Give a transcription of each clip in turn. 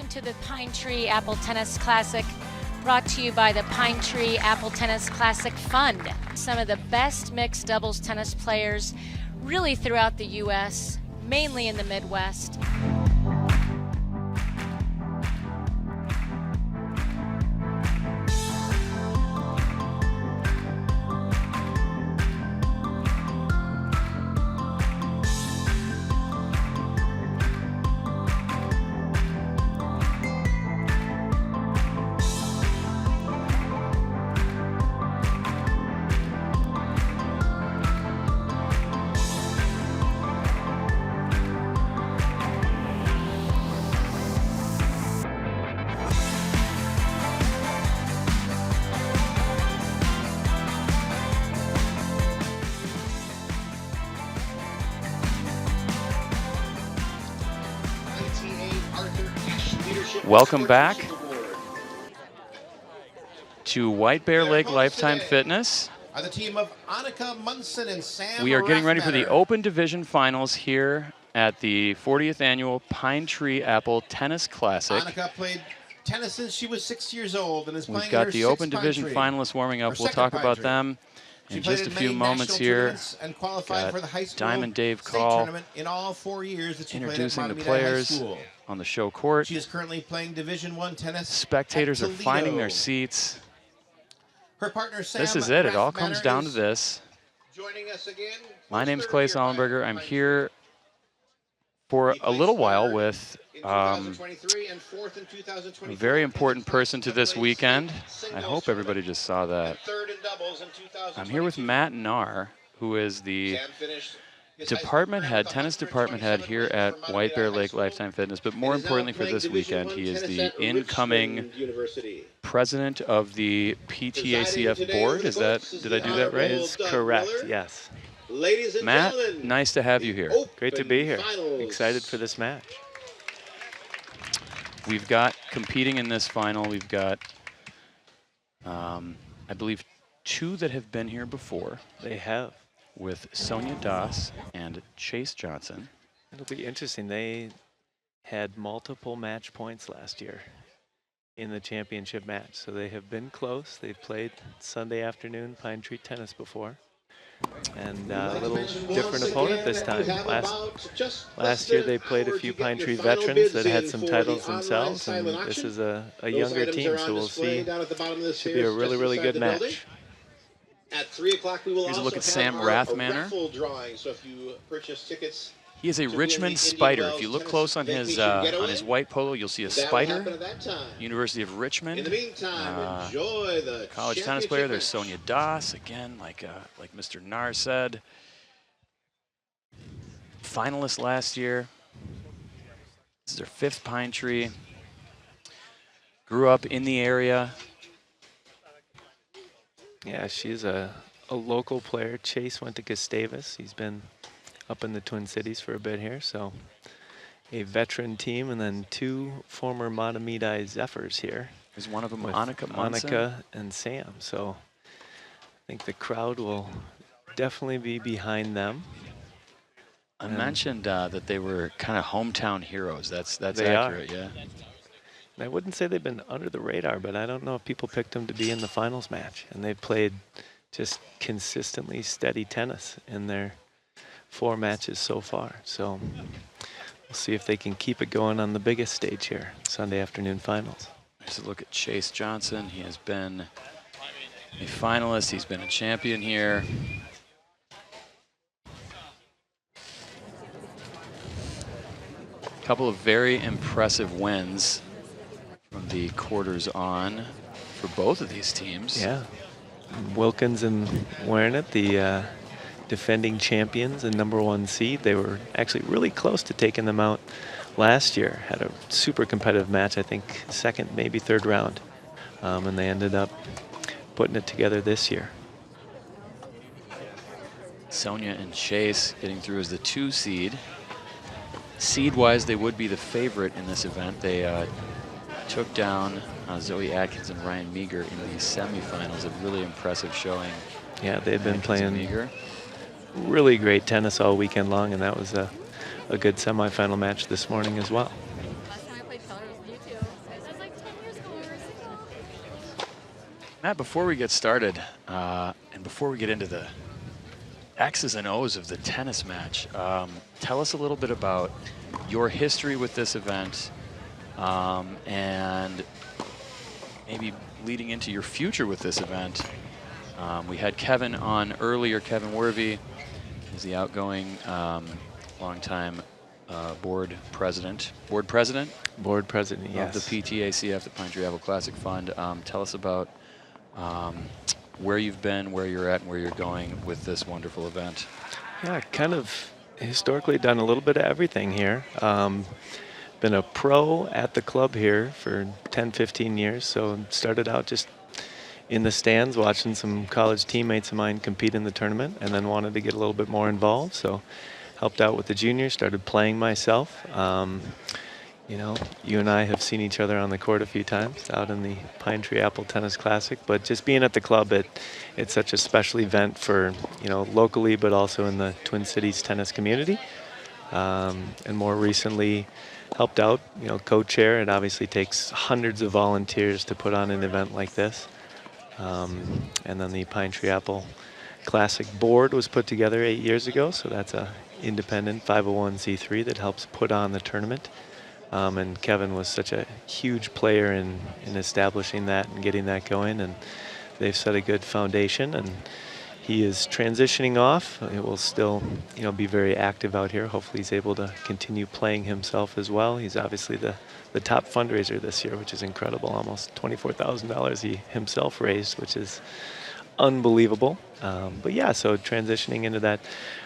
to the Pine Tree Apple Tennis Classic, brought to you by the Pine Tree Apple Tennis Classic Fund. Some of the best mixed doubles tennis players really throughout the U.S., mainly in the Midwest. Welcome back to White Bear Lake Lifetime Fitness. Are the team of Annika, Munson, and Sam We are getting ready for the Rathmanner. Open Division Finals here at the 40th Annual Pine Tree Apple Tennis Classic. Annika played tennis since she was 6 years old and is playing We've got her the sixth Open Pine Division Tree. finalists warming up. Her We'll second talk Pine about Tree. them She in played just a in few many moments national here. tournaments and qualified Got for the high school Diamond Dave state Call tournament in all 4 years that she played at introducing the Matamidi High players School. on the show court. She is currently playing Division I tennis. Spectators at are finding their Toledo. seats. Her partner Sam This is it. It all Rathmanner comes down to is this. joining us again. My name's Clay Sollenberger. I'm here for a little while with a very important person to this weekend. I hope everybody just saw that. I'm here with Matt Narr, who is the department head, tennis department head here at White Bear Lake Lifetime Fitness. But more importantly for this weekend, he is the incoming president of the PTACF board. Is that, did I do that right? Is correct, yes. Ladies and Matt, gentlemen, nice to have you here. Great to be here. Finals. Excited for this match. We've got competing in this final, we've got, I believe, 2 that have been here before They have. with Sonya Das and Chase Johnson. It'll be interesting. They had multiple match points last year in the championship match, so they have been close. They've played Sunday afternoon Pine Tree tennis before. And a little different opponent this time. Last year they played a few Pine Tree veterans that had some titles themselves, and this is a younger team, so we'll see. Should be a really, really good match. At 3 o'clock, we will Here's a look also at have Sam our Rathmanner. raffle drawing. So if you purchase tickets, He is a Richmond Spider. If you look close on his white polo, you'll see a that will spider. happen at that time. University of Richmond. In the meantime, enjoy the College tennis player. There's Sonya Das, again, like Mr. Narr said. Finalist last year. This is their 5th Pine Tree. Grew up in the area. Yeah, she's a local player. Chase went to Gustavus. He's been up in the Twin Cities for a bit here, so a veteran team, and then 2 former Matamidi Zephyrs here. There's one of them, with Annika Munson. Annika and Sam. So I think the crowd will definitely be behind them. I mentioned that they were kind of hometown heroes. That's They accurate, yeah. And I wouldn't say they've been under the radar, but I don't know if people picked them to be in the finals match. And they've played just consistently steady tennis in their 4 matches so far. So we'll see if they can keep it going on the biggest stage here, Sunday afternoon finals. Here's a look at Chase Johnson. He has been a finalist. He's been a champion here. A couple of very impressive wins from the quarters on for both of these teams. Yeah. Wilkins and Wernet, the defending champions and #1 seed. They were actually really close to taking them out last year. Had a super competitive match, I think 2nd, maybe 3rd round. And they ended up putting it together this year. Sonya and Chase getting through as the 2 seed. Seed-wise, they would be the favorite in this event. They took down Zoe Atkins and Ryan Meager in the semifinals. A really impressive showing. Yeah, they've been Atkins and playing Meager. really great tennis all weekend long, and that was a good semifinal match this morning as well. Last time I played color was with you too. Matt, before we get started, and before we get into the X's and O's of the tennis match, tell us a little bit about your history with this event, and maybe leading into your future with this event. We had Kevin on earlier, Kevin Wervey. He's the outgoing longtime board president, yes, of the PTACF, the Pine Tree Apple Classic Fund. Tell us about where you've been, where you're at, and where you're going with this wonderful event. Yeah, kind of historically done a little bit of everything here. Been a pro at the club here for 10, 15 years. So started out just in the stands watching some college teammates of mine compete in the tournament, and then wanted to get a little bit more involved. So helped out with the juniors, started playing myself. You know, you and I have seen each other on the court a few times out in the Pine Tree Apple Tennis Classic, but just being at the club, it's such a special event for, you know, locally, but also in the Twin Cities tennis community. And more recently helped out, you know, co-chair. It obviously takes hundreds of volunteers to put on an event like this. And then the Pine Tree Apple Classic board was put together 8 years ago, so that's a independent 501c3 that helps put on the tournament. And Kevin was such a huge player in establishing that and getting that going, and they've set a good foundation, and he is transitioning off. He will still, you know, be very active out here. Hopefully he's able to continue playing himself as well. He's obviously the top fundraiser this year, which is incredible. Almost $24,000 he himself raised, which is unbelievable. But yeah, so transitioning into that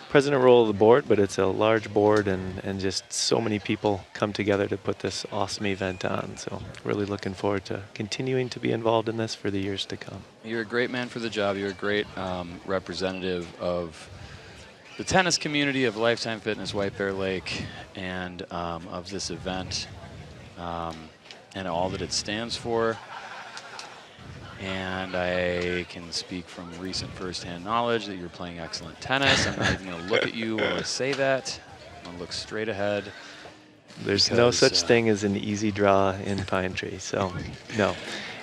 president role of the board, but it's a large board, and just so many people come together to put this awesome event on. So really looking forward to continuing to be involved in this for the years to come. You're a great man for the job. You're a great representative of the tennis community, of Lifetime Fitness White Bear Lake, and of this event, and all that it stands for. And I can speak from recent firsthand knowledge that you're playing excellent tennis. I'm not even going to look at you while I say that. I'm going to look straight ahead. There's no such thing as an easy draw in Pine Tree. So, no.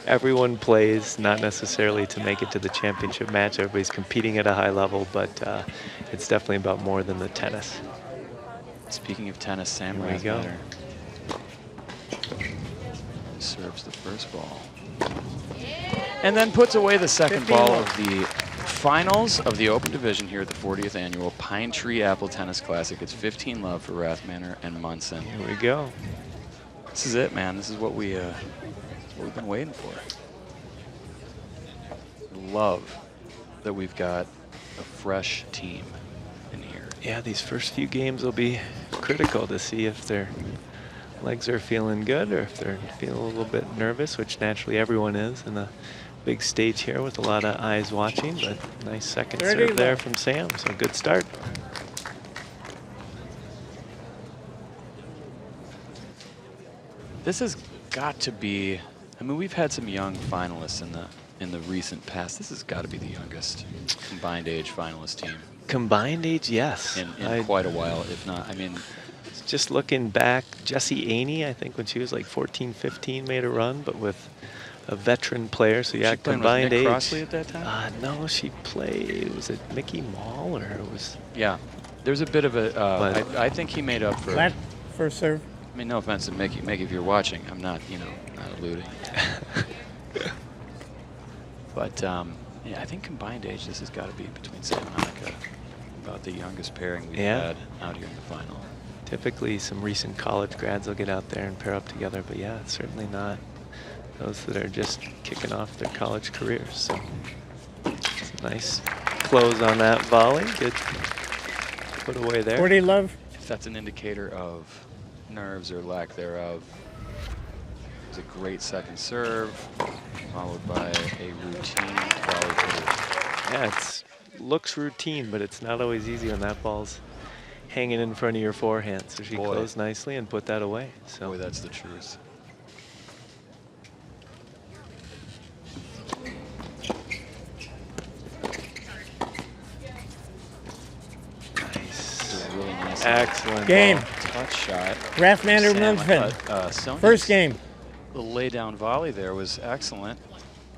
Everyone plays, not necessarily to make it to the championship match. Everybody's competing at a high level, but it's definitely about more than the tennis. Speaking of tennis, Sam Rathmanner serves the first ball. And then puts away the second ball of the finals of the Open Division here at the 40th Annual Pine Tree Apple Tennis Classic. It's 15-love for Rathmanner and Munson. Here we go. This is it, man. This is what we've been waiting for. Love that we've got a fresh team in here. Yeah, these first few games will be critical to see if their legs are feeling good or if they're feeling a little bit nervous, which naturally everyone is in the big stage here with a lot of eyes watching. But nice second serve there from Sam, so good start. This has got to be, I mean, we've had some young finalists in the recent past. This has got to be the youngest combined age finalist team. Combined age, yes. In quite a while, if not, I mean. Just looking back, Jessie Aney, I think when she was like 14, 15, made a run, but with a veteran player. So yeah, combined age. Was Nick Crossley at that time? No, she played, was it Mickey Mall or it was? Yeah, there's a bit of a, I think he made up for. Flat first serve. I mean, no offense to Mickey. Mickey, if you're watching, I'm not, you know, not alluding. But yeah, I think combined age, this has got to be between Sam and Annika, about the youngest pairing we've had out here in the final. Typically, some recent college grads will get out there and pair up together, but yeah, it's certainly not those that are just kicking off their college careers. So it's a nice close on that volley. Good put away there. 40 love. If that's an indicator of nerves or lack thereof, it's a great second serve, followed by a routine volley putter. Yeah, it looks routine, but it's not always easy when that ball's hanging in front of your forehand. So she closed nicely and put that away. So boy, that's the truth. Nice. A really nice, excellent game. Ball. Touch shot. Rathmanner Munson. Sonya's First game. The lay down volley there was excellent.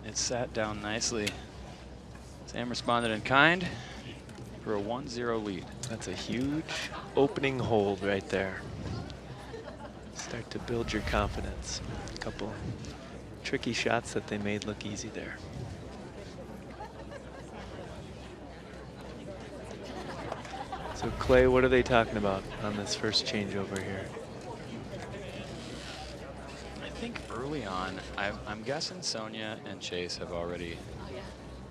It sat down nicely. Sam responded in kind for a 1-0 lead. That's a huge opening hold right there. Start to build your confidence. A couple tricky shots that they made look easy there. So Clay, what are they talking about on this first changeover here? I think early on, I'm guessing Sonya and Chase have already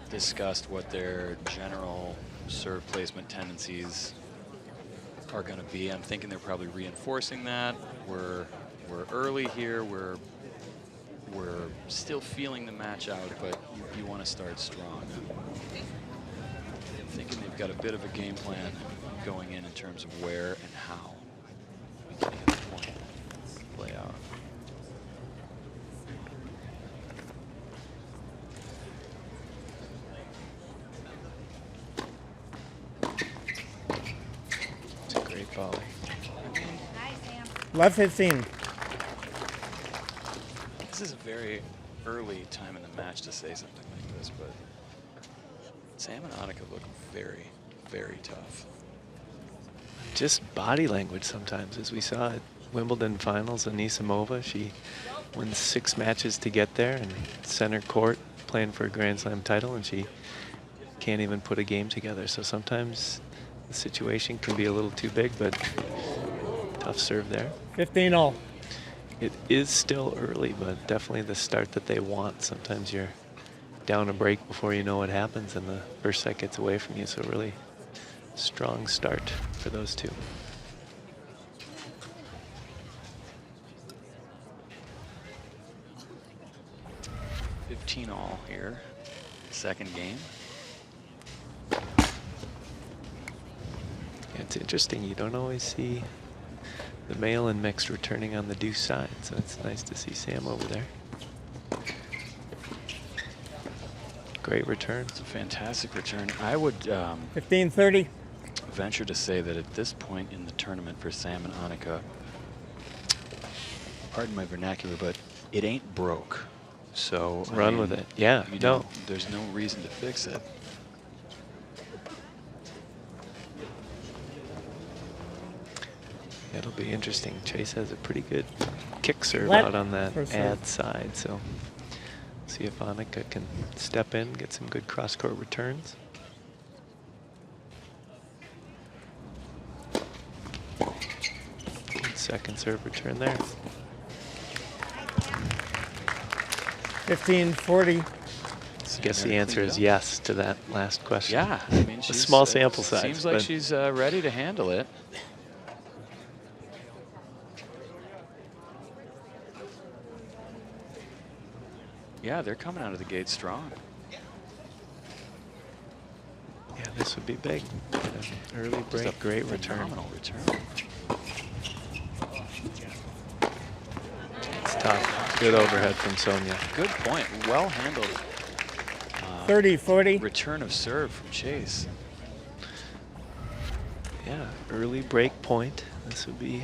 discussed what their general serve placement tendencies are going to be. I'm thinking they're probably reinforcing that. We're early here. We're still feeling the match out, but you want to start strong. I'm thinking they've got a bit of a game plan going in terms of where and how we can get the point play out. It's a great volley. Left 15. This is a very early time in the match to say something like this, but Sam and Annika look very, very tough. Just body language sometimes, as we saw at Wimbledon finals. Anisimova, she wins 6 matches to get there in center court playing for a Grand Slam title, and she can't even put a game together. So sometimes the situation can be a little too big, but tough serve there. 15-all. It is still early, but definitely the start that they want. Sometimes you're down a break before you know what happens, and the first set gets away from you. So really strong start for those two. all here, second game. It's interesting, you don't always see the male and mixed returning on the deuce side, so it's nice to see Sam over there. Great return. It's a fantastic return. I would 15-30. venture to say that at this point in the tournament for Sam and Annika, pardon my vernacular, but it ain't broke. So run with it. Yeah, no. There's no reason to fix it. It'll be interesting. Chase has a pretty good kick serve Left out on that first ad serve. side, so see if Annika can step in, get some good cross-court returns. Good second serve return there. 15-40. I guess the answer is yes to that last question. Yeah, I mean, A she's, small sample size. Seems like but she's ready to handle it. Yeah, they're coming out of the gate strong. yeah, this would be big. An early break, Just a great return. Phenomenal return. It's tough. Good overhead from Sonya. Good point. Well handled. 30-40. Return of serve from Chase. Yeah, early break point. This would be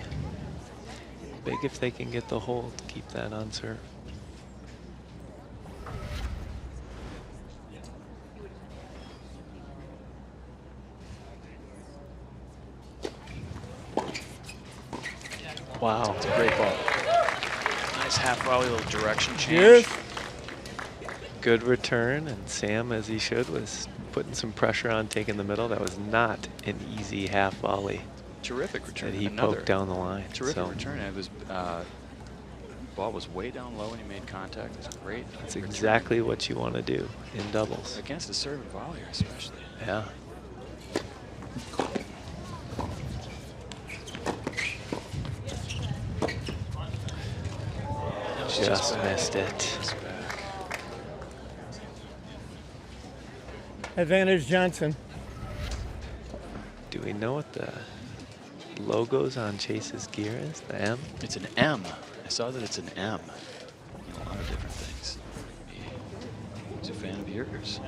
big if they can get the hold, keep that on serve. Wow. It's a great ball. Nice half volley, little direction change. Yes. Good return, and Sam, as he should, was putting some pressure on, taking the middle. That was not an easy half volley Terrific return. that he Another poked down the line. terrific So return. It was ball was way down low when he made contact. It was a great. that's return exactly what you want to do in doubles. against a serve and volley, especially. Yeah. Just back. missed it. Just back. Advantage Johnson. Do we know what the logos on Chase's gear is? The M? It's an M. I saw that it's an M. A lot of different things. He's a fan of yours.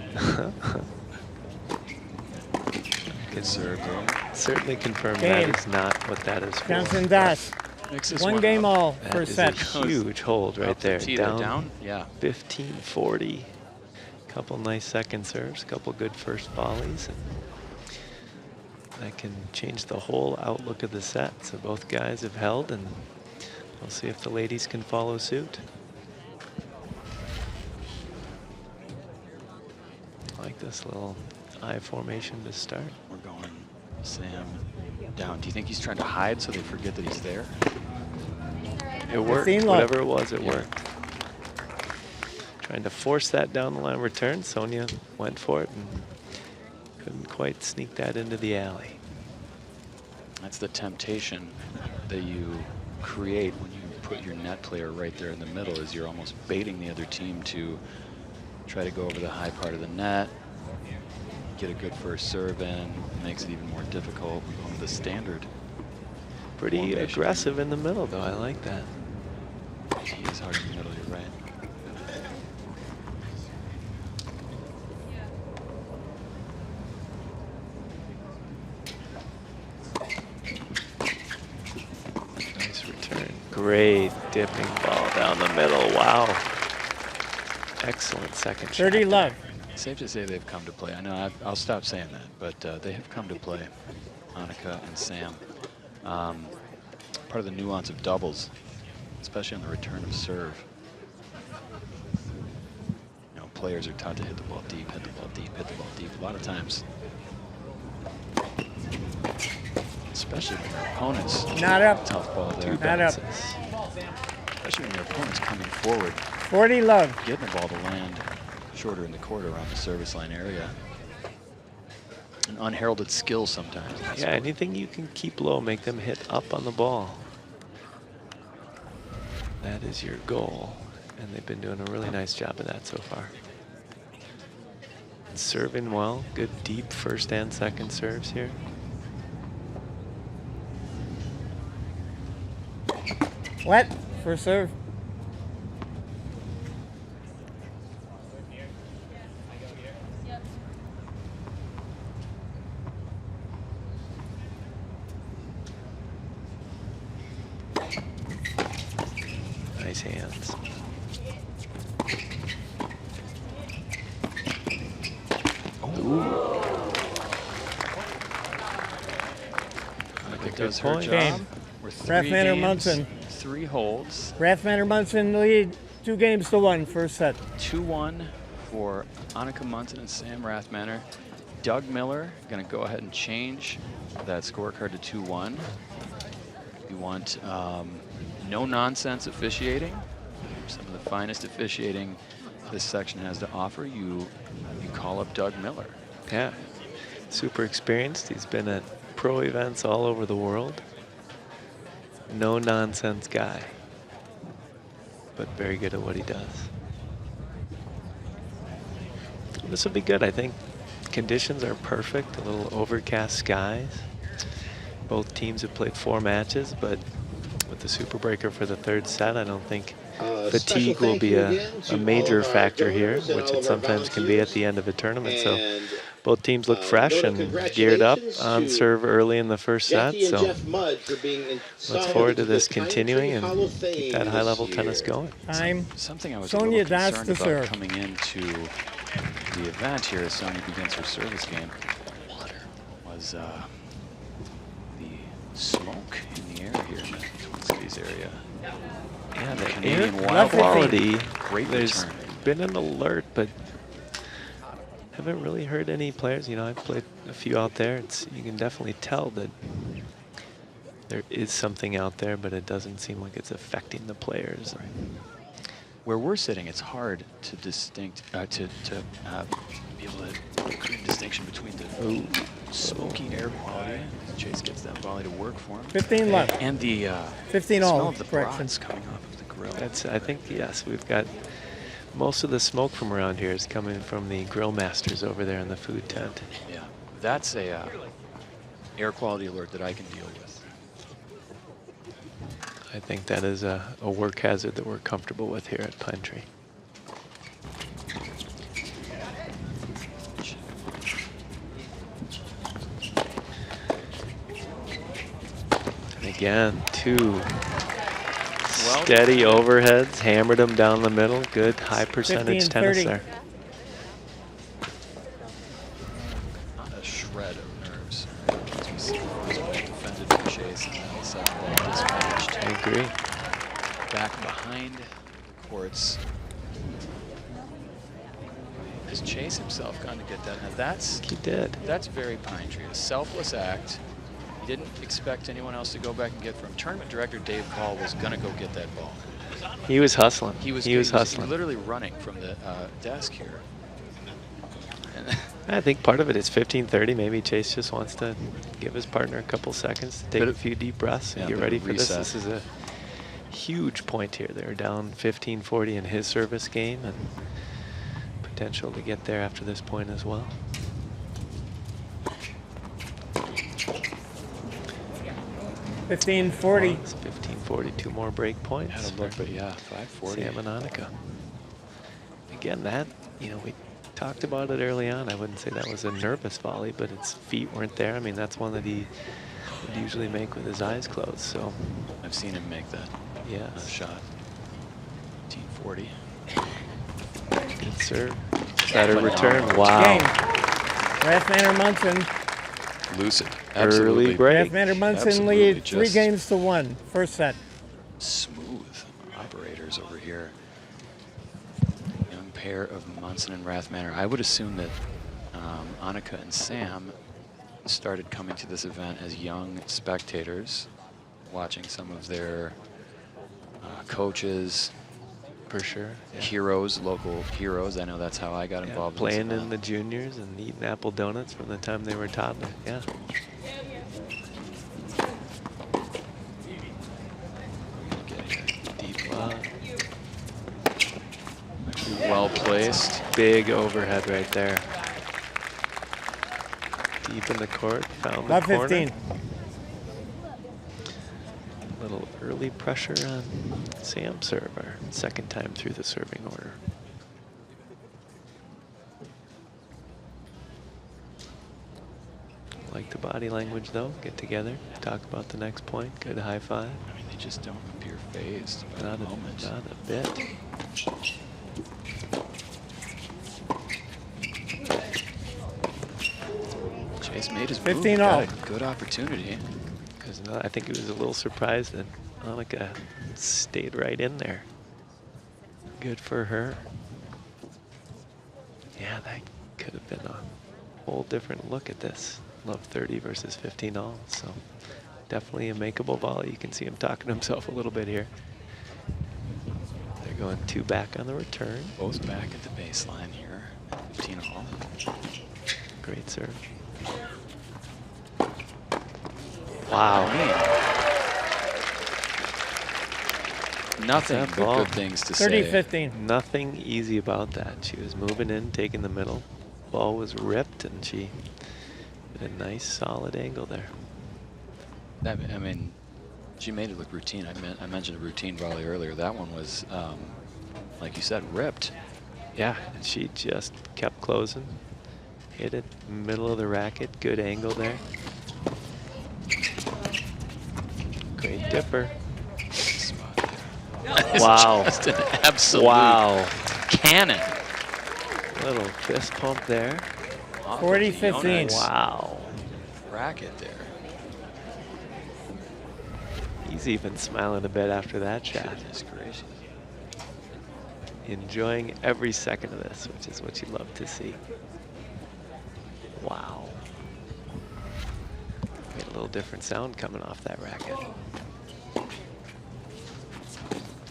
Good serve there. Certainly confirm Game. that is not what that is for. Johnson Das. Mix this One game up. all That first is set. a huge hold right Up the there. tee there, Down Yeah. 15-40. Couple nice second serves, couple good first volleys, and that can change the whole outlook of the set. So both guys have held, and we'll see if the ladies can follow suit. I like this little I formation to start. We're going Sam down. Do you think he's trying to hide so they forget that he's there? It worked. 15 love. Whatever it was, it worked. Trying to force that down the line of return. Sonya went for it and couldn't quite sneak that into the alley. That's the temptation that you create when you put your net player right there in the middle, is you're almost baiting the other team to try to go over the high part of the net, get a good first serve in, makes it even more difficult on the standard. Pretty formation. aggressive in the middle, though. I like that. He is hard in the middle, you're right. Nice return. Great dipping ball down the middle. Wow. Excellent second shot. 30 love. Safe to say they've come to play. I know I'll stop saying that, but they have come to play, Annika and Sam. Part of the nuance of doubles, especially on the return of serve. You know, players are taught to hit the ball deep, hit the ball deep, hit the ball deep. A lot of times, especially when your opponent's Not up. tough ball there. Not up. Especially when your opponent's coming forward, 40 love. getting the ball to land shorter in the court around the service line area. An unheralded skill sometimes. Yeah, anything you can keep low, make them hit up on the ball. That is your goal. And they've been doing a really nice job of that so far. Serving well, good deep first and second serves here. Wet. First serve. Nice hands. Annika does her point. job. Game. We're 3 Rathmanner, games, Munson. 3 holds. Rathmanner Munson lead 2 games to 1 first set. 2-1 for Annika Munson and Sam Rathmanner. Doug Miller going to go ahead and change that scorecard to 2-1. You want no nonsense officiating. Some of the finest officiating this section has to offer. You call up Doug Miller. Yeah, super experienced. He's been at pro events all over the world. No nonsense guy, but very good at what he does. This will be good. I think conditions are perfect. A little overcast skies. Both teams have played 4 matches, but with the super breaker for the 3rd set, I don't think fatigue will be a major factor here, which it sometimes can be at the end of a tournament. So both teams look fresh and geared up on serve early in the first set. So look forward to this continuing and keep that high-level tennis going. Time. Something I was Sonya a little does concerned the about serve. coming into the event here as Sonya begins her service game was the smoke in the air here in the Twin Cities area. Yeah, the Canadian air wild quality, Great there's return. been an alert, but haven't really heard any players. You know, I've played a few out there. You can definitely tell that there is something out there, but it doesn't seem like it's affecting the players. Right. Where we're sitting, it's hard to be able to create a distinction between the smoky air quality. Chase gets that volley to work for him. 15 left. And the 15 smell all. of the Correction. brats coming off of the grill. That's, I think, yes, we've got most of the smoke from around here is coming from the grill masters over there in the food tent. Yeah, that's a air quality alert that I can deal with. I think that is a work hazard that we're comfortable with here at Pine Tree. And again, 2 steady overheads, hammered them down the middle. Good high percentage 15, tennis 30. there. back behind the courts. Has Chase himself gone to get that? Now that's He did. That's very Pine Tree. A selfless act. He didn't expect anyone else to go back and get for him. Tournament director Dave Call was gonna go get that ball. He was hustling. He was hustling. literally running from the desk here. And I think part of it is 15:30. Maybe Chase just wants to give his partner a couple seconds to take a few deep breaths and yeah, get bit ready of for this. reset. This is a huge point here. They're down 15-40 in his service game and potential to get there after this point as well. It's 15-40. It's 15-40. 2 more break points. had a look, but yeah, 540. Sam and Annika. Again, that, you know, we talked about it early on. I wouldn't say that was a nervous volley, but its feet weren't there. I mean, that's one that he would usually make with his eyes closed. So I've seen him make that shot. 1540. Good serve. Better return. Wow. Game. Rathmanner Munson. Lucid. Early Absolutely. break. Rathmanner Munson Absolutely lead 3 just games to 1. First set. Smooth operators over here. Young pair of Munson and Rathmanner. I would assume that Annika and Sam started coming to this event as young spectators, watching some of their coaches, For sure. Yeah. heroes, local heroes. I know that's how I got Yeah, involved playing in this in the event. juniors and eating apple donuts from the time they were toddler. Yeah. Deep, Wow. well placed. Big overhead right there. Deep in the court. Found the About corner. 15. Little early pressure on Sam's serve, our second time through the serving order. Like the body language though, get together, talk about the next point, good high five. I mean, they just don't appear phased by Not the a, moment. not a bit. Chase made his 15 move. all. Got a good opportunity. Because I think he was a little surprised that Annika stayed right in there. Good for her. Yeah, that could have been a whole different look at this. Love 30 versus 15 all. So definitely a makeable volley. You can see him talking to himself a little bit here. They're going 2 back on the return. Both back at the baseline here. 15 all. Great serve. Wow. Nothing That but ball. good things to say. 30-15. Nothing easy about that. She was moving in, taking the middle. Ball was ripped, and she did a nice, solid angle there. That, I mean, she made it look routine. I mentioned a routine volley earlier. That one was, like you said, ripped. Yeah, and she just kept closing. Hit it middle of the racket. Good angle there. Great dipper. Spot there. Wow. Just an absolute Wow. cannon. Little fist pump there. Off of 40-15. Leona's Wow. racket there. He's even smiling a bit after that shot. Goodness gracious. Enjoying every second of this, which is what you love to see. Wow. Get a little different sound coming off that racket.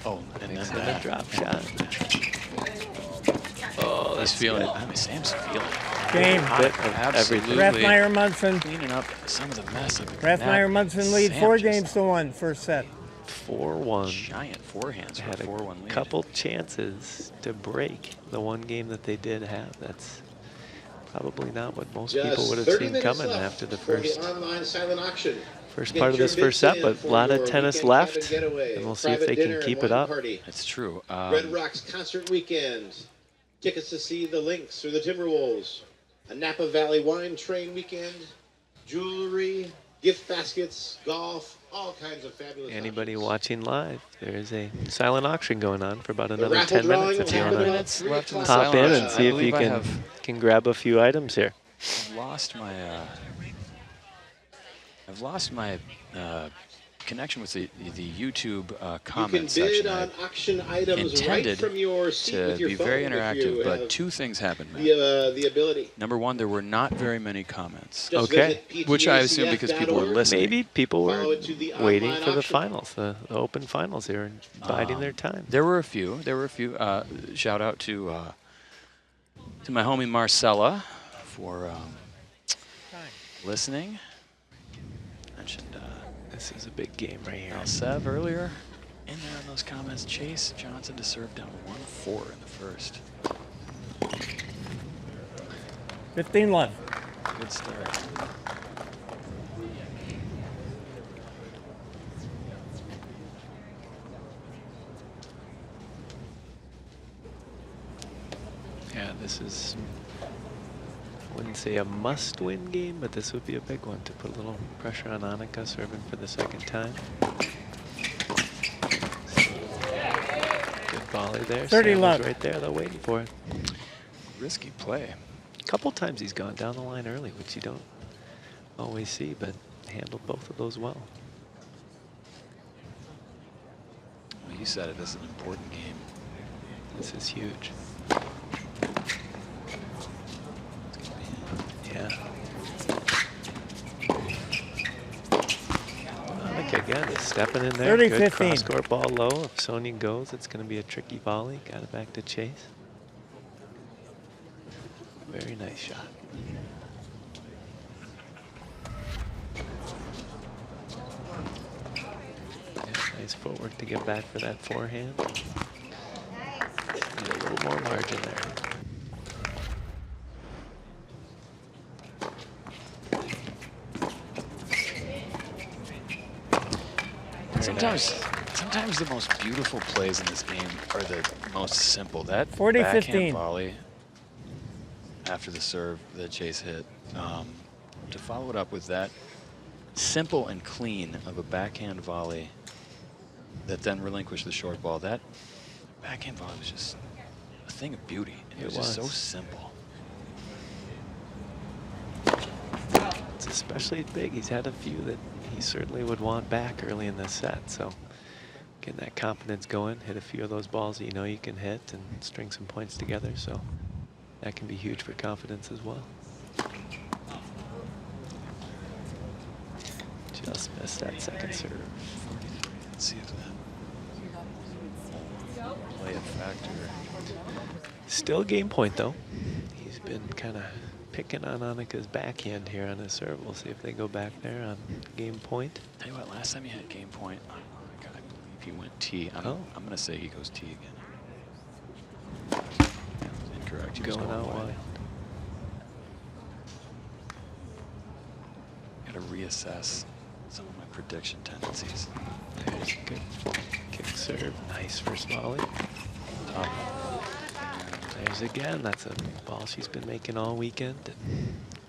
Oh, and Makes then it a that. drop shot. Oh, that's he's feeling good. it. I mean, Sam's feeling it. Game. Bit of everything. Absolutely. Rathmanner Munson. Cleaning up some of the mess of the Rathmanner Munson lead Sam 4 just games to 1. First set. 4-1. Giant forehands for Had a a 4-1 lead. couple chances to break the one game that they did have. That's probably not what most people would have seen coming after the first online silent auction. part of this first set, but a lot of tennis left, and we'll see if they can keep it up. It's true. Red Rocks concert weekend. Tickets to see the Lynx or the Timberwolves. A Napa Valley wine train weekend. Jewelry, gift baskets, golf, all kinds of fabulous Anybody options. watching live, there's a silent auction going on for about The another raffle 10 minutes drawing if you will want happen to about minutes 3 left in the o'clock. pop in silent and see I if you believe I can have grab a few items here. I've lost my connection with the YouTube You can comment bid section, on I auction items right intended from your seat to with your be phone very if interactive, you but have two things happened, Matt. the ability. Number one, there were not very many comments, Just Okay. visit which I assume because people were ptacf.org. listening. Maybe people were Follow it to the waiting online for the auction. finals, the open finals here, and biding their time. There were a few. Shout out to my homie Marcella for listening. Mentioned This is a big game right here. Sev earlier. In there in those comments, Chase Johnson to serve down 1-4 in the first. 15 left. Good start. Yeah, this is, wouldn't say a must-win game, but this would be a big one to put a little pressure on Annika, serving for the second time. Good volley there. 30 Sam was left. right there, though, waiting for it. Risky play. A couple times he's gone down the line early, which you don't always see, but handled both of those well. Well, you said it. This is an important game. This is huge. Yeah. Annika again is stepping in there. 30, Good 15. cross-court ball low. If Sonya goes, it's going to be a tricky volley. Got it back to Chase. Very nice shot. Yeah, nice footwork to get back for that forehand. Need a little more margin there. Sometimes the most beautiful plays in this game are the most simple. That 40, backhand 15. volley after the serve that Chase hit, to follow it up with that simple and clean of a backhand volley that then relinquished the short ball. That backhand volley was just a thing of beauty. It was just so simple. It's especially big. He's had a few that he certainly would want back early in this set. So getting that confidence going, hit a few of those balls that you know you can hit and string some points together. So that can be huge for confidence as well. Just missed that second serve. Let's see if that play a factor. Still game point though. He's been kind of picking on Annika's backhand here on his serve. We'll see if they go back there on game point. Tell you what, last time he had game point, I believe he went T. I'm going to say he goes T again. Incorrect. He was Going out wide. Got to reassess some of my prediction tendencies. There's a good kick serve. Nice first volley. There's again. That's a ball she's been making all weekend.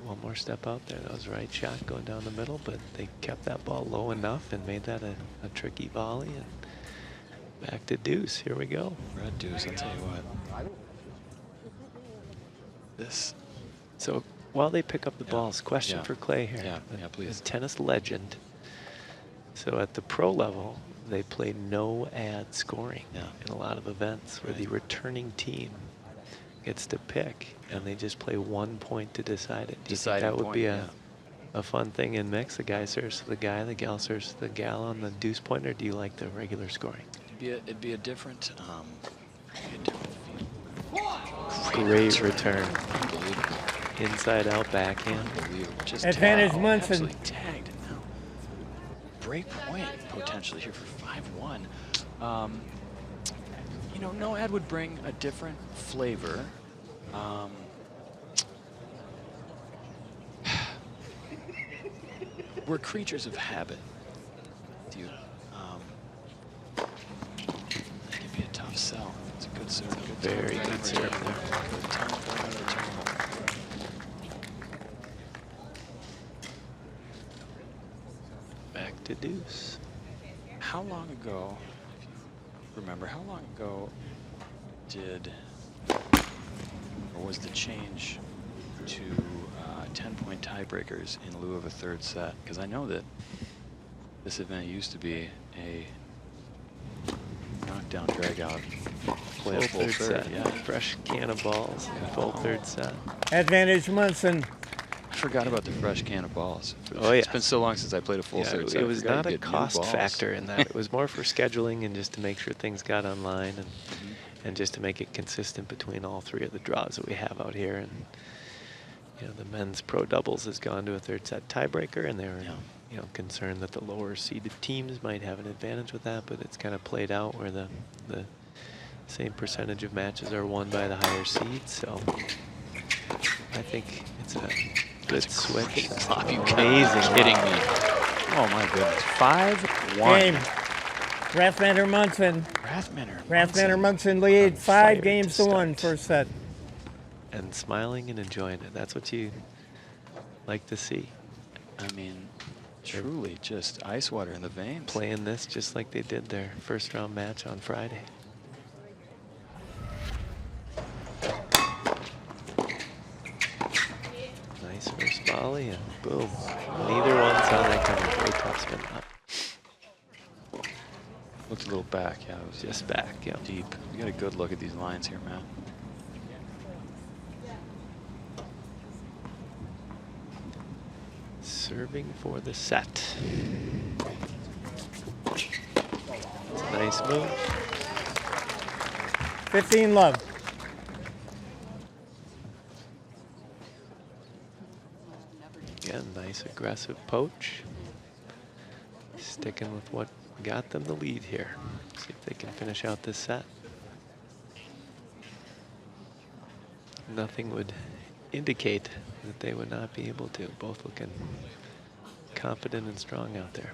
One more step out there. That was the right shot going down the middle, but they kept that ball low enough and made that a tricky volley. And back to deuce. Here we go. Red deuce, I'll tell you what. This. So while they pick up the balls, question for Clay here. Yeah, please. A tennis legend. So at the pro level, they play no ad scoring in a lot of events where the returning team gets to pick and they just play 1 point to decide it. Do you think that would be a fun thing in mix? The guy serves to the guy, the gal serves to the gal on the deuce point, or do you like the regular scoring? It'd be a different Great return. Unbelievable. Inside out backhand. Unbelievable. Just Advantage tagged. Munson. Absolutely tagged it now. Break point potentially here for 5-1. You know, no ad would bring a different flavor. We're creatures of habit. Do you? That could be a tough sell. It's a good serve. Very good serve there. Good time for another turn. Back to deuce. How long ago, if you remember, how long ago or was the change to 10-point tiebreakers in lieu of a third set? Because I know that this event used to be a knockdown, drag out, play a full third. set. Yeah, Fresh can of balls, full third set. Advantage Munson. I forgot about the fresh can of balls. Oh, It's yeah. been so long since I played a full third set. It I was forgot not you a get new cost balls. factor in that. It was more for scheduling and just to make sure things got online and just to make it consistent between all three of the draws that we have out here. And you know, the men's pro doubles has gone to a third set tiebreaker, and they were concerned that the lower seeded teams might have an advantage with that, but it's kind of played out where the same percentage of matches are won by the higher seeds. So I think it's a good switch. Amazing. Kidding me. Oh my goodness. 5-1. Game. Rathmanner Munson. Rathmanner Munson lead On 5 fire games to to 1 start. first set. And smiling and enjoying it. That's what you like to see. I mean, truly just ice water in the veins. Playing this just like they did their first round match on Friday. Nice first volley and boom. Neither one saw that coming. Very tough spin up. Looked a little back. Yeah, it was Just back, yeah. deep. You got a good look at these lines here, Matt. Serving for the set. It's a nice move. 15 love. Again, nice aggressive poach. Sticking with what got them the lead here. See if they can finish out this set. Nothing would indicate that they would not be able to. Both looking confident and strong out there.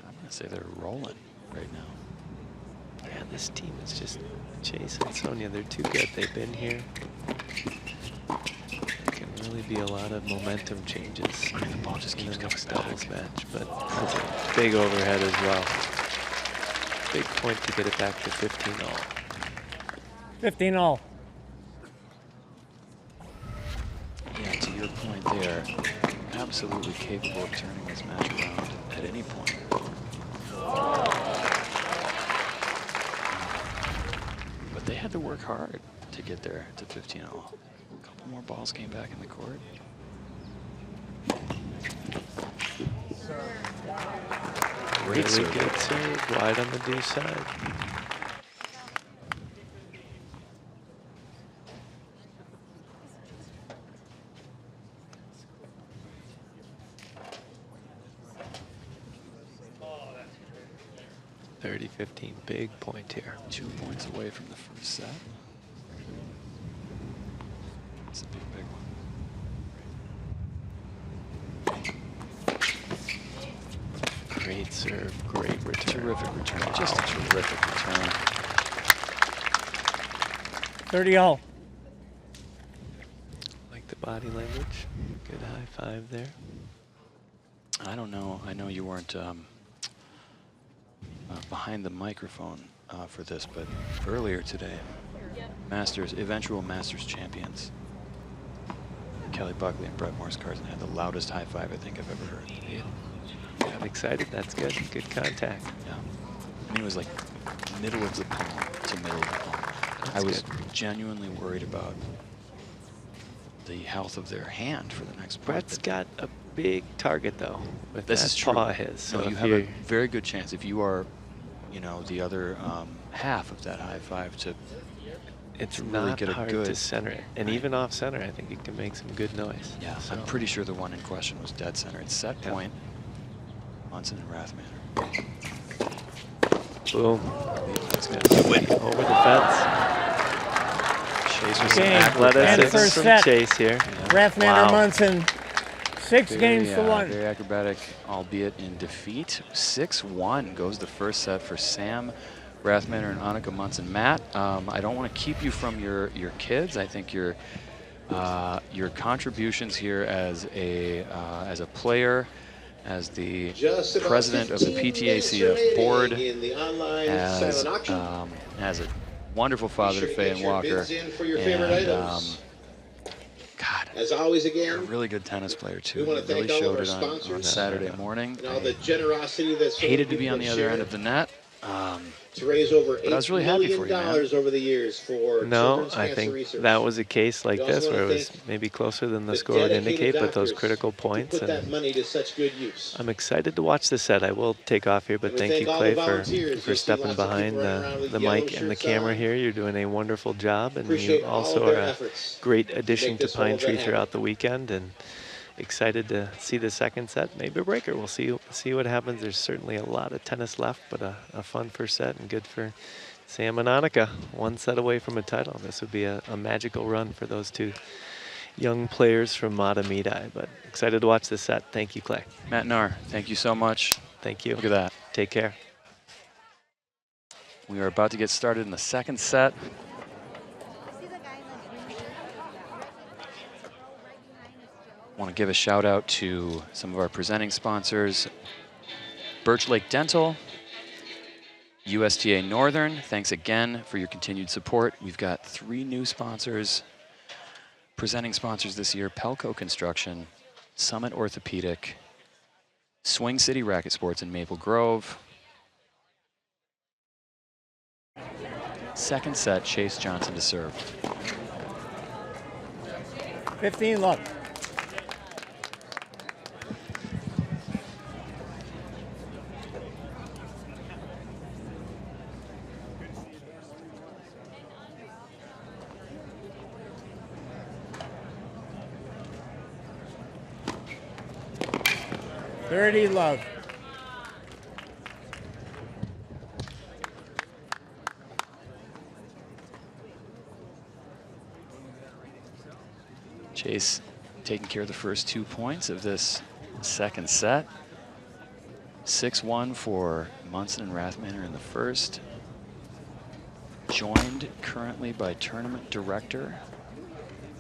I'm going to say they're rolling right now. Yeah, this team is just Chase and Sonya. They're too good. They've been here. Can really be a lot of momentum changes. And the ball just in keeps the next coming doubles back. match, but that's a big overhead as well. Big point to get it back to 15 all. 15 all. Yeah, to your point there, absolutely capable of turning this match around at any point. But they had to work hard to get there to 15 all. A couple more balls came back in the court. Great Really serve. good serve, wide on the deuce side. (30-15), big point here. 2 points away from the first set. It's a big, big one. Great serve, great return. Terrific return. Just a terrific return. 30 all. Like the body language. Good high five there. I don't know. I know you weren't behind the microphone for this, but earlier today, eventual Masters champions, Kelly Buckley and Brett Morse-Carson had the loudest high five I think I've ever heard. Got excited. That's good. Good contact. Yeah. I mean, it was like middle of the palm to middle of the palm. I was genuinely worried about the health of their hand for the next part. Brett's got a big target though. With This that is true. paw of his. So So you if have a you're- very good chance if you are, you know, the other half of that high five to it's really not get a hard good to center it. And right. even off center, I think it can make some good noise. Yeah, So I'm pretty sure the one in question was dead center. It's set Yeah. point. Munson and Rathmanner. boom. That's gonna do it. Over the fence. Chase with some Game. Athleticism acrobatics. And first from set. Chase here. Yeah. Rathmanner Wow. Munson. 6 games to 1. Very acrobatic, albeit in defeat. 6-1 goes the first set for Sam Rathmanner and Annika Munson. Matt, I don't want to keep you from your kids. I think your contributions here as a player, as the Just about president of the 15 minutes PTACF board, remaining in the online as silent auction. as a wonderful father to Be sure Faye to and get your Walker, bids in for your favorite and items. God, As always, You're a again, really good tennis player, too. we want to You really thank all of showed our it on sponsors Saturday morning. and all the generosity that's Hated to be on the other end of the net. to raise over But I was $8 really happy for million you, man. over the years for No, children's I cancer think research. that was a case like We also this where it wanna was thank maybe closer than the the score would dedicated indicate, but those doctors critical who points. put that And money to such good use. I'm excited to watch the set. I will take off here, but And we thank you, thank all Clay, the for volunteers. You'll see stepping lots of people behind running around with the yellow mic and the shirts camera on. here. You're doing a wonderful job, and Appreciate you all of also their are a efforts great to addition make to this whole Pine event Tree happen. throughout the weekend, and excited to see the second set, maybe a breaker. We'll see what happens. There's certainly a lot of tennis left, but a fun first set and good for Sam and Annika. One set away from a title. This would be a magical run for those two young players from Matamidi, but excited to watch this set. Thank you, Clay. Matt Nar, thank you so much. Thank you. Look at that. Take care. We are about to get started in the second set. Want to give a shout out to some of our presenting sponsors. Birch Lake Dental, USTA Northern, thanks again for your continued support. We've got 3 new sponsors, presenting sponsors this year: Pelco Construction, Summit Orthopedic, Swing City Racket Sports in Maple Grove. Second set, Chase Johnson to serve. 15 love. Thirty love. Chase taking care of the first 2 points of this second set. 6-1 for Munson and Rathmanner in the first. Joined currently by tournament director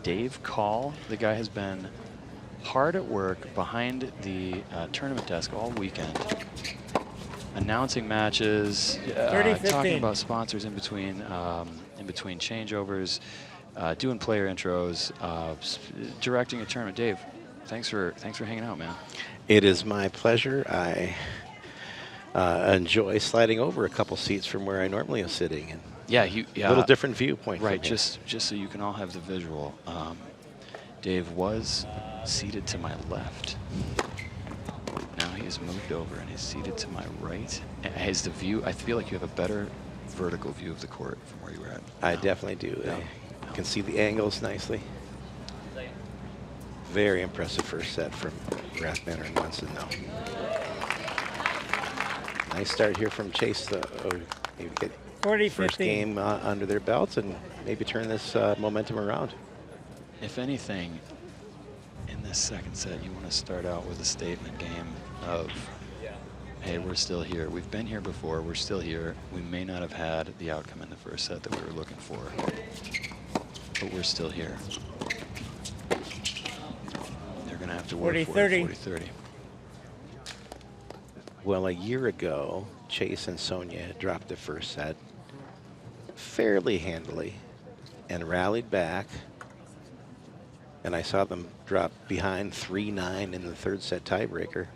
Dave Call. The guy has been hard at work behind the tournament desk all weekend, announcing matches, talking about sponsors in between changeovers, doing player intros, directing a tournament. Dave, thanks for hanging out, man. It is my pleasure. I enjoy sliding over a couple seats from where I normally am sitting, and a little different viewpoint. Right, just so you can all have the visual. Dave was seated to my left. Now he has moved over and he's seated to my right. Has the view? I feel like you have a better vertical view of the court from where you were at. I definitely do. No. I can see the angles nicely. Very impressive first set from Rathmanner and Munson, though. Nice start here from Chase, though. Maybe get 40-15. first game under their belts and maybe turn this momentum around. If anything, in this second set, you want to start out with a statement game of, hey, we're still here. We've been here before. We're still here. We may not have had the outcome in the first set that we were looking for, but we're still here. They're going to have to work for it, 40-30. Well, a year ago, Chase and Sonya dropped the first set fairly handily and rallied back. And I saw them drop behind 3-9 in the third set tiebreaker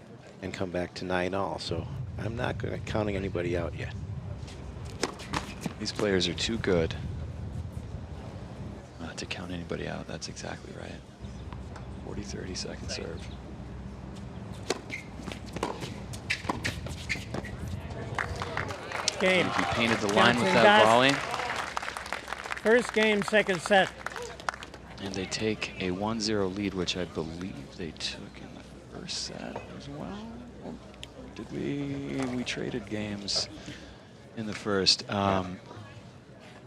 and come back to 9-all. So I'm not counting anybody out yet. These players are too good to count anybody out. That's exactly right. 40-30 second serve. Game. He painted the line with Johnson that does. volley. First game, second set. And they take a 1-0 lead, which I believe they took in the first set as well. Or did we traded games in the first.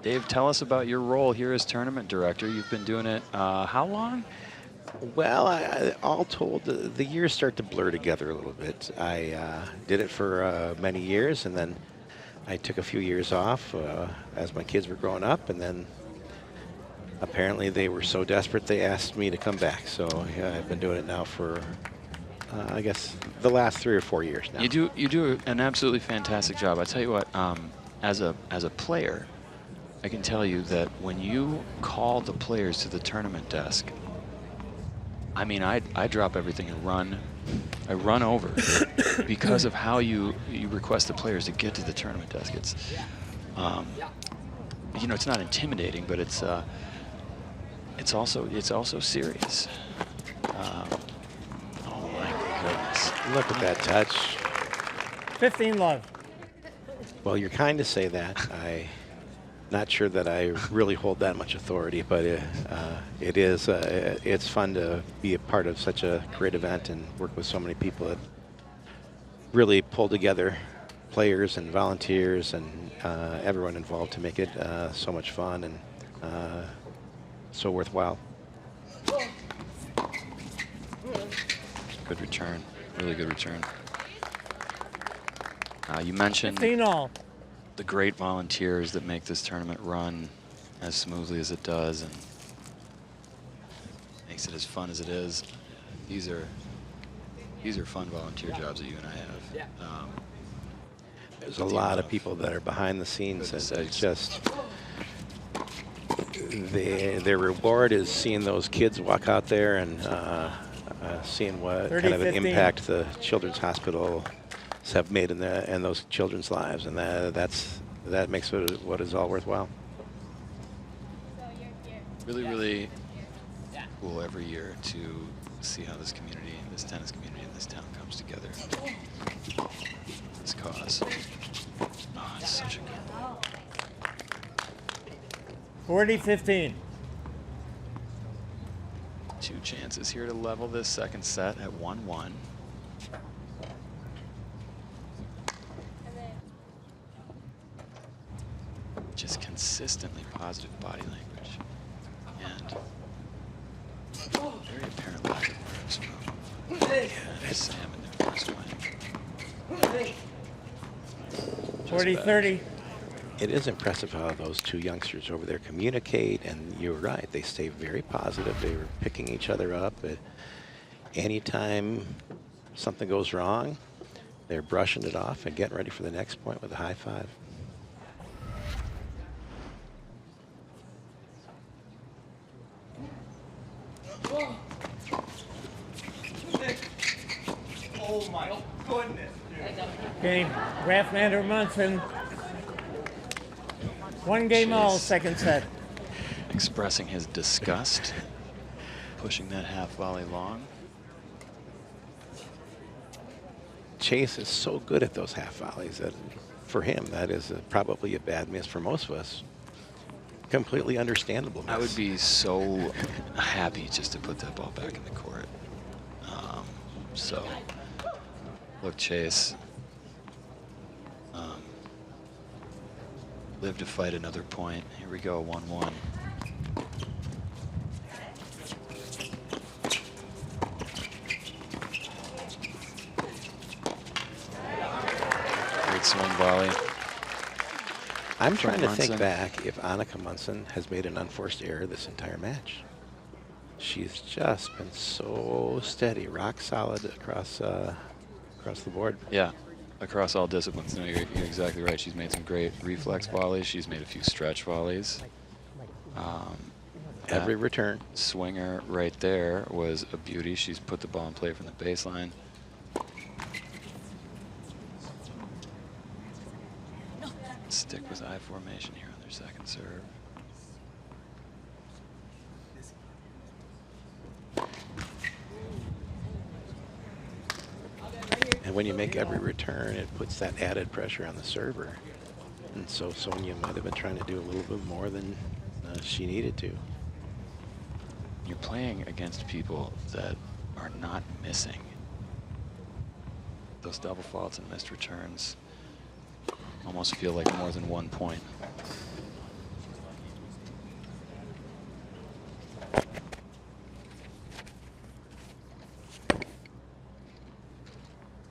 Dave, tell us about your role here as tournament director. You've been doing it how long? Well, all told, the years start to blur together a little bit. I did it for many years, and then I took a few years off as my kids were growing up, and then apparently they were so desperate they asked me to come back. So yeah, I've been doing it now for I guess the last 3 or 4 years now. You do an absolutely fantastic job. I tell you what, as a player, I can tell you that when you call the players to the tournament desk, I mean, I drop everything and run. I run over because of how you request the players to get to the tournament desk. It's, you know, it's not intimidating, but it's also serious. Oh my goodness! Look at that touch. 15 love. Well, you're kind to say that. I'm not sure that I really hold that much authority, but it's fun to be a part of such a great event and work with so many people that really pull together players and volunteers and everyone involved to make it so much fun and so worthwhile. Good return, really good return. You mentioned 15 all. the great volunteers that make this tournament run as smoothly as it does and makes it as fun as it is. These are fun volunteer jobs that you and I have. There's a lot of people that are behind the scenes, and it's just their reward is seeing those kids walk out there and seeing what 30, kind of an 15. impact the Children's Hospital have made in those children's lives, and that makes it what is all worthwhile. Really, really cool every year to see how this community, this tennis community in this town comes together. This cause. Oh, it's such a good 40-15. 2 chances here to level this second set at 1-1. Just consistently positive body language and very apparent lack of nerves from Sam in their first win. 40-30. It is impressive how those 2 youngsters over there communicate, and you're right, they stay very positive. They were picking each other up. Anytime something goes wrong, they're brushing it off and getting ready for the next point with a high five. Oh my goodness. Okay, Rathmanner Munson. 1 game all, second set. Expressing his disgust, pushing that half volley long. Chase is so good at those half volleys that for him, that is probably a bad miss. For most of us, completely understandable miss. I would be so happy just to put that ball back in the court. So, look, Chase. Live to fight another point. Here we go, 1-1. Great swing volley. I'm trying to think Munson. back if Annika Munson has made an unforced error this entire match. She's just been so steady, rock solid across the board. Yeah, across all disciplines. No, you're exactly right. She's made some great reflex volleys. She's made a few stretch volleys. Every That return. swinger right there was a beauty. She's put the ball in play from the baseline. Stick with I formation here on their second serve. And when you make every return, it puts that added pressure on the server. And so Sonya might have been trying to do a little bit more than she needed to. You're playing against people that are not missing. Those double faults and missed returns almost feel like more than 1 point.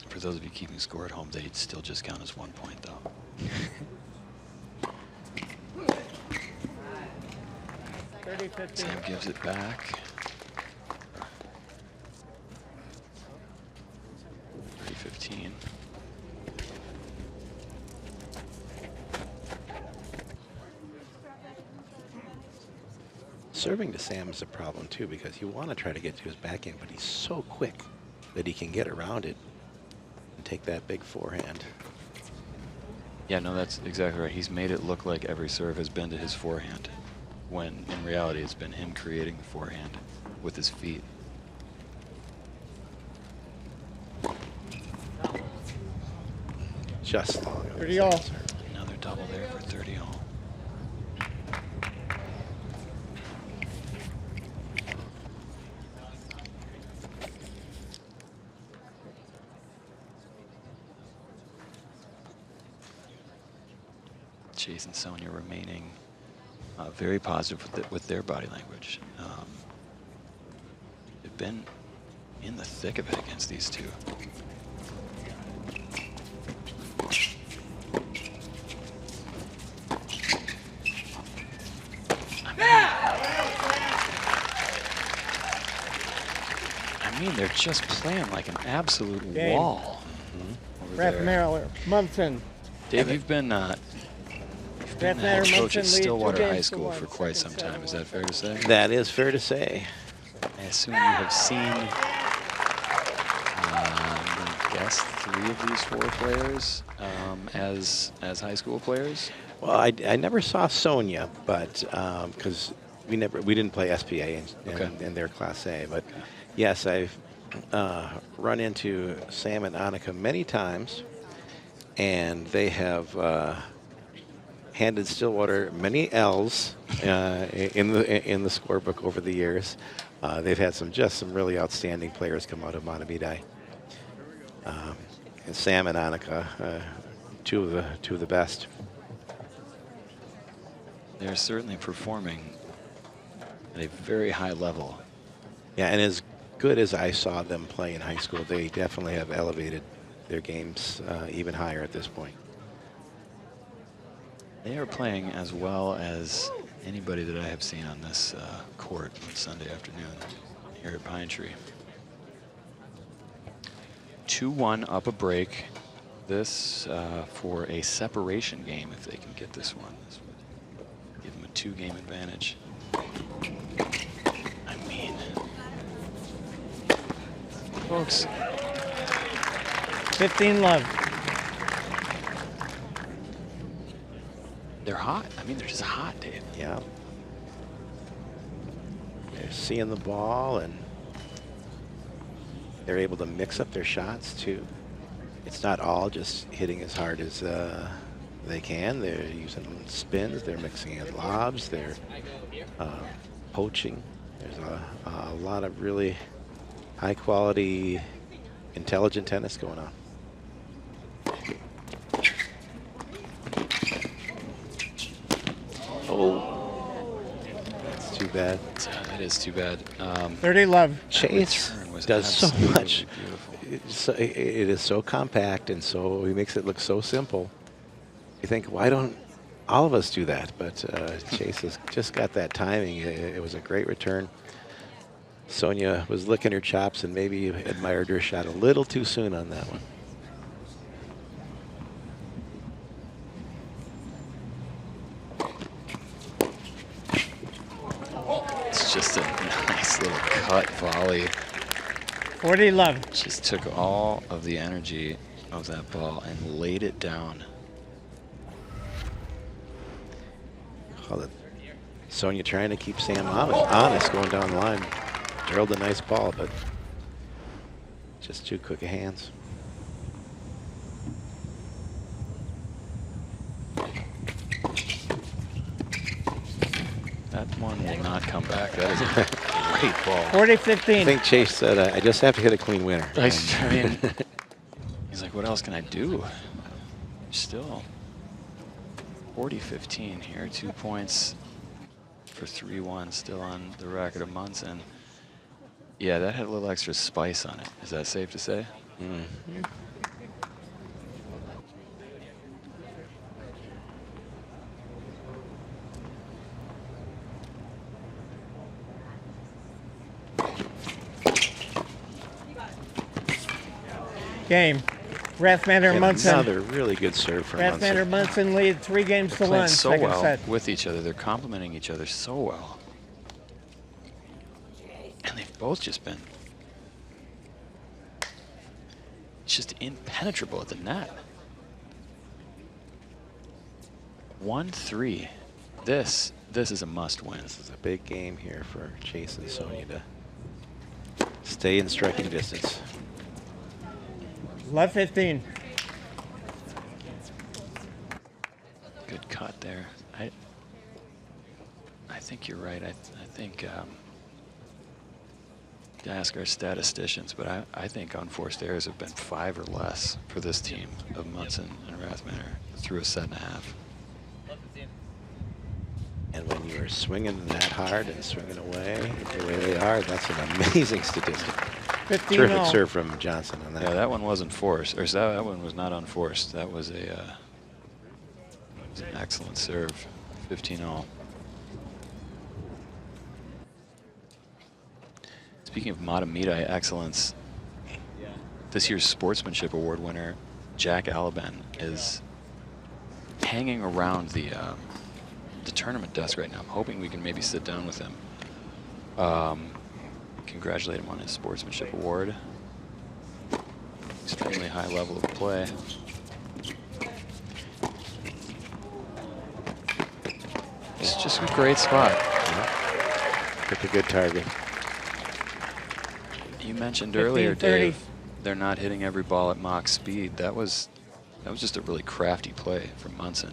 For those of you keeping score at home, they'd still just count as 1 point, though. Sam gives it back. 30-15. Serving to Sam is a problem too, because you want to try to get to his backhand, but he's so quick that he can get around it and take that big forehand. Yeah, no, that's exactly right. He's made it look like every serve has been to his forehand, when in reality it's been him creating the forehand with his feet. Just long. 30 all. Another double there for 30 all. Chase and Sonya remaining very positive with their body language. They've been in the thick of it against these two. I mean, they're just playing like an absolute Game. wall. Over there. Rathmanner, Munson. Dave, you've been the head Rathmanner, coach at Munson lead 2 Stillwater High games to School 1. for quite some Second set. time. Is that fair to say? That is fair to say. I assume you have seen, I guess, 3 of these 4 players as high school players. Well, I never saw Sonya, but because we didn't play SPA in their Class A. But yes, I've run into Sam and Annika many times, and they have handed Stillwater many L's in the scorebook over the years. They've had some really outstanding players come out of Montevideo. And Sam and Annika, two of the best. They're certainly performing at a very high level. Yeah, and as good as I saw them play in high school, they definitely have elevated their games even higher at this point. They are playing as well as anybody that I have seen on this court on Sunday afternoon here at Pine Tree. 2-1 up a break. This for a separation game if they can get this one. This would give them a 2-game advantage. I mean, folks. 15 love. They're hot. I mean, they're just hot, Dave. Yeah. They're seeing the ball, and they're able to mix up their shots, too. It's not all just hitting as hard as they can. They're using spins. They're mixing in lobs. They're poaching. There's a lot of really high-quality, intelligent tennis going on. Oh, that's too bad. It is too bad. 30 love. Chase does so much. It is so compact, and so he makes it look so simple. You think, why don't all of us do that? But Chase has just got that timing. It was a great return. Sonya was licking her chops and maybe admired her shot a little too soon on that one. It's just a nice little cut volley. 40 love. Just took all of the energy of that ball and laid it down. Sonya trying to keep Sam honest going down the line. Drilled a nice ball, but just too quick of hands. That one will not come back. That is a great ball. 40-15. I think Chase said, I just have to hit a clean winner. I mean, he's like, what else can I do? Still 40-15 here. 2 points for 3-1 still on the record of Munson. Yeah, that had a little extra spice on it. Is that safe to say? Mm. Game. Rathmanner, Munson. Another really good serve from Rathmanner, Munson lead 3 games to 1. Playing so Second well set. with each other. They're complementing each other so well. both just been just impenetrable at the net. 1-3. This is a must-win. This is a big game here for Chase and Sonya to stay in striking distance. Left 15. Good cut there. I think you're right. I think to ask our statisticians, but I think unforced errors have been 5 or less for this team of Munson and Rathmanner through a set and a half. And when you're swinging that hard and swinging away the way they are, that's an amazing statistic. 15 Terrific all. serve from Johnson on that. Yeah, that one wasn't forced, or that one was not unforced. That was an excellent serve. 15-all. Speaking of Matamita excellence, this year's Sportsmanship Award winner, Jack Alaban, is hanging around the tournament desk right now. I'm hoping we can maybe sit down with him. Congratulate him on his Sportsmanship Award. Extremely high level of play. It's just a great spot. Yeah. Picked a good target. You mentioned earlier, 15-30. Dave, they're not hitting every ball at Mach speed. That was just a really crafty play from Munson.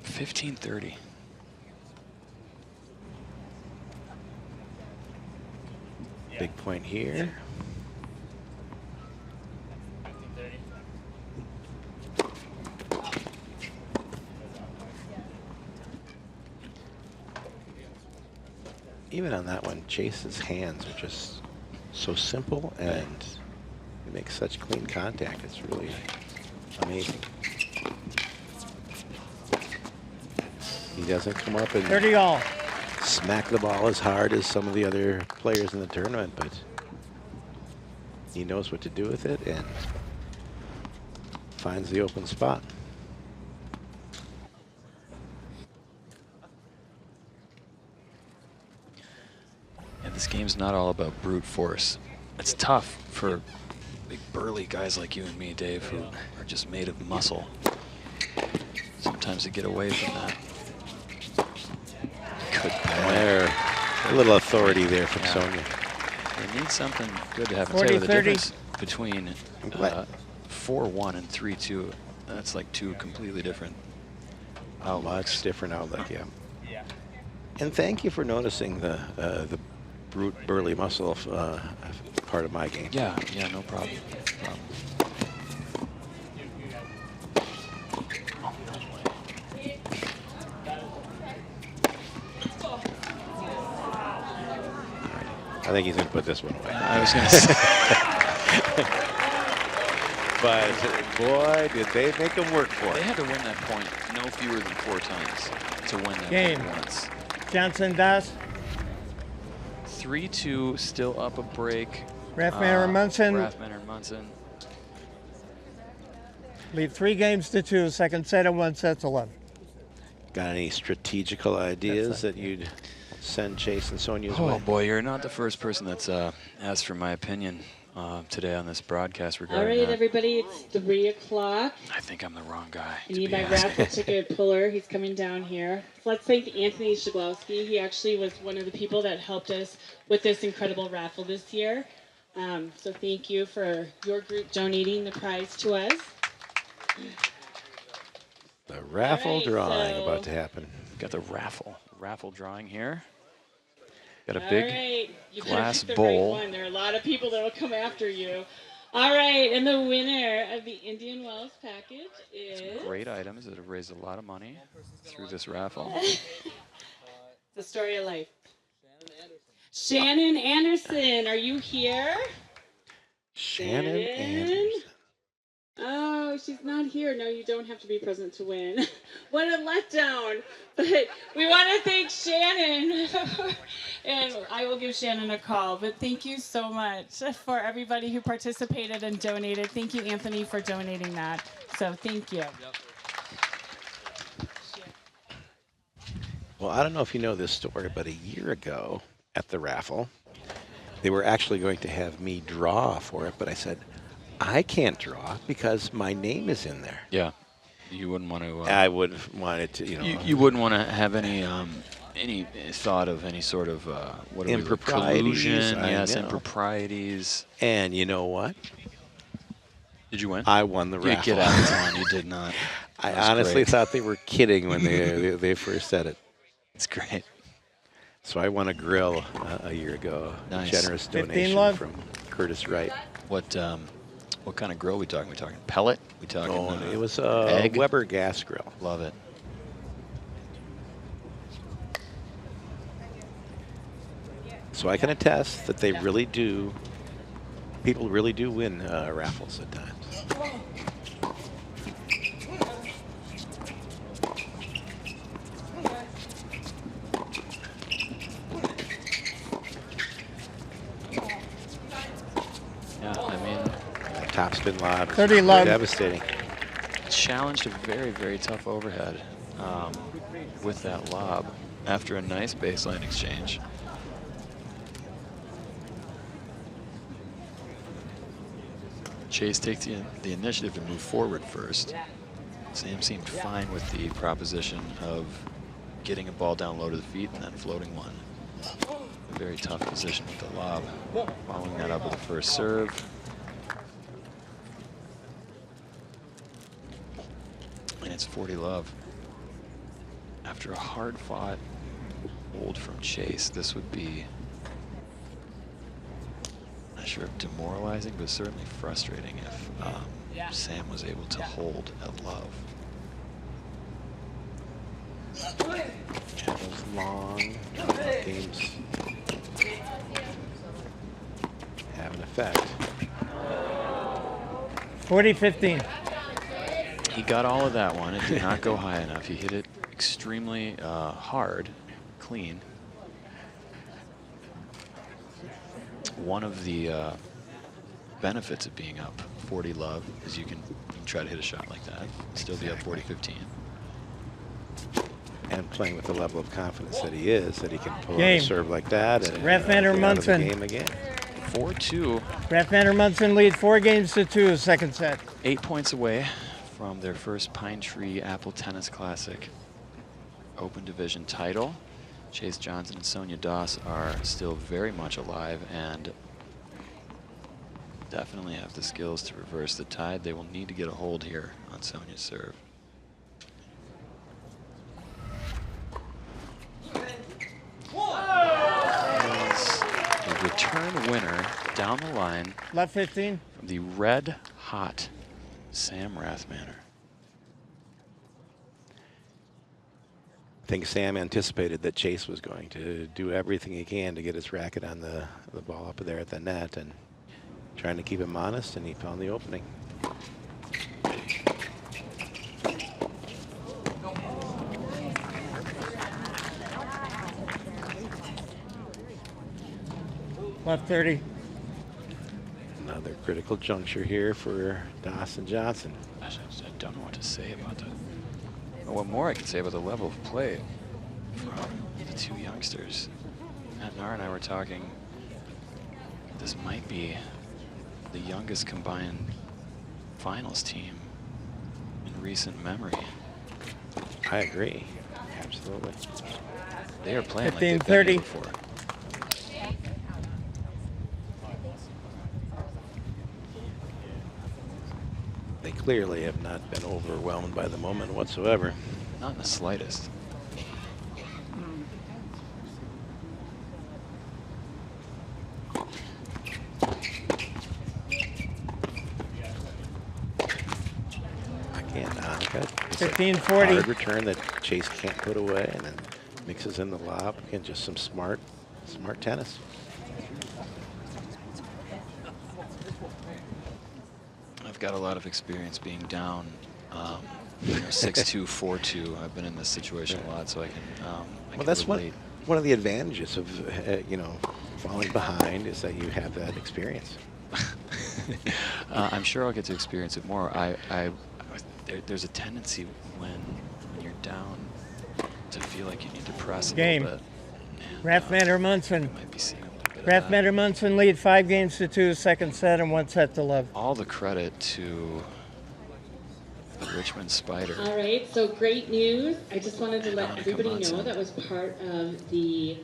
$15-30. Big point here. Even on that one, Chase's hands are just so simple and he makes such clean contact. It's really amazing. He doesn't come up and 30 all. smack the ball as hard as some of the other players in the tournament, but he knows what to do with it and finds the open spot. Yeah, this game's not all about brute force. It's tough for big burly guys like you and me, Dave, who are just made of muscle. Sometimes to get away from that. Good play. There, a little authority there from Sonya. They need something good to have. 40, Say, the 30. difference between 4-1 and 3-2, that's like two completely different outlooks. Much different outlook, yeah. And thank you for noticing the brute burly muscle part of my game. Yeah, no problem. No problem. I think he's going to put this one away. I was going to say. But boy, did they make him work for They it. had to win that point no fewer than 4 times to win that Game. point once. Johnson does. 3-2, still up a break. Rathmanner and Munson Rathmanner and Munson. lead 3 games to 2. Second set and 1 set to 11. Got any strategical ideas that you'd send Chase and Sonya's Oh way? boy, you're not the first person that's asked for my opinion today on this broadcast All regarding right, that. everybody, it's 3 o'clock. I think I'm the wrong guy. I to need be my asking. raffle ticket puller. He's coming down here. So let's thank Anthony Shaglowski. He actually was one of the people that helped us with this incredible raffle this year. So thank you for your group donating the prize to us. The raffle All right, drawing so- about to happen. Got the raffle drawing here. Got a All big right. You better glass pick the bowl. Right one. There are a lot of people that will come after you. All right, and the winner of the Indian Wells package is great items that have raised a lot of money through this raffle. The Story of Life. Shannon Anderson, are you here? Shannon Anderson. Oh, she's not here. No, you don't have to be present to win. What a letdown. But we want to thank Shannon. And I will give Shannon a call. But thank you so much for everybody who participated and donated. Thank you, Anthony, for donating that. So thank you. Well, I don't know if you know this story, but a year ago at the raffle, they were actually going to have me draw for it, but I said, I can't draw because my name is in there. Yeah. You wouldn't want to. I would want it to, You wouldn't want to have any thought of any sort of what do we look, collusion? Yes, improprieties. And you know what? Did you win? I won the raffle. Get out of town. You did not. I honestly thought they were kidding when they first said it. It's great. So I won a grill a year ago. Nice. A generous donation from Curtis Wright. What kind of grill we talking? We talking pellet? We talking? It was egg? Weber gas grill. Love it. So I can attest that they really do. People really do win raffles at times. Topspin lob. 30 lob. Devastating. Challenged a very, very tough overhead with that lob after a nice baseline exchange. Chase takes the initiative to move forward first. Sam seemed fine with the proposition of getting a ball down low to the feet and then floating one. A very tough position with the lob. Following that up with the first serve. And it's 40 love. After a hard-fought hold from Chase, this would be, not sure if demoralizing, but certainly frustrating if Sam was able to hold at love. Channels long. Games have an effect. 40-15. He got all of that one. It did not go high enough. He hit it extremely hard, clean. One of the benefits of being up 40 love is you can try to hit a shot like that, still be up 40-15. And playing with the level of confidence that he is, that he can pull a serve like that and Rathmanner Munson. Game again. 4-2. Rathmanner Munson lead 4-2, second set. 8 points away from their first Pine Tree Apple Tennis Classic Open Division title. Chase Johnson and Sonya Doss are still very much alive and definitely have the skills to reverse the tide. They will need to get a hold here on Sonya's serve. A return winner down the line. Left 15. From the red hot Sam Rathmanner. I think Sam anticipated that Chase was going to do everything he can to get his racket on the ball up there at the net and trying to keep him honest, and he found the opening. Left 30. Another critical juncture here for Doss and Johnson. I don't know what to say about that. What more I could say about the level of play from the two youngsters. Matt Nahr and I were talking, this might be the youngest combined finals team in recent memory. I agree, absolutely. They are playing like they've been here before. They clearly have not been overwhelmed by the moment whatsoever. Not in the slightest. Again, Annika. 15-40. Hard return that Chase can't put away, and then mixes in the lob. Again, just some smart tennis. I've got a lot of experience being down 6-2, 4-2. I've been in this situation a lot, so I can well, that's one of the advantages of falling behind is that you have that experience. I'm sure I'll get to experience it more. There's a tendency when you're down to feel like you need to press a Game. little bit. And, Rathmanner Munson. might be seeing a little bit of that. Rathmanner Munson lead 5-2, second set, and 1 set to love. All the credit to the Richmond Spider. All right, so great news. I just wanted to let Annika everybody know Munson. that was part of the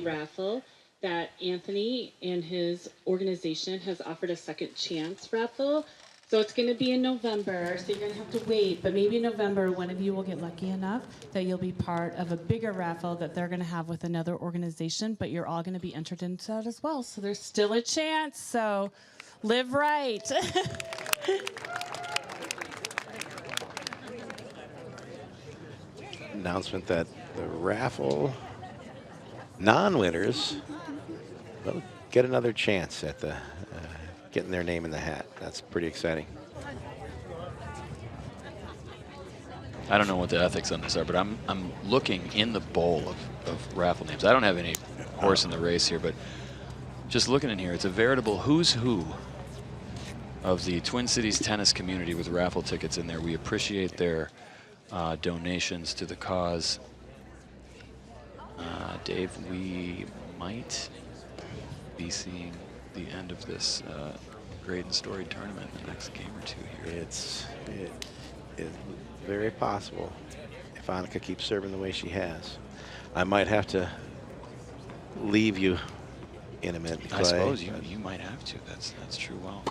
raffle that Anthony and his organization has offered a second chance raffle. So it's going to be in November, so you're going to have to wait. But maybe in November, one of you will get lucky enough that you'll be part of a bigger raffle that they're going to have with another organization. But you're all going to be entered into that as well. So there's still a chance. So live right. Announcement that the raffle non-winners will get another chance at the getting their name in the hat. That's pretty exciting. I don't know what the ethics on this are, but I'm looking in the bowl of raffle names. I don't have any horse in the race here, but just looking in here, it's a veritable who's who of the Twin Cities tennis community with raffle tickets in there. We appreciate their donations to the cause. Dave, we might be seeing the end of this great and storied tournament in the next game or two here. It is very possible if Annika keeps serving the way she has. I might have to leave you in a minute. I suppose you might have to. That's true. Well,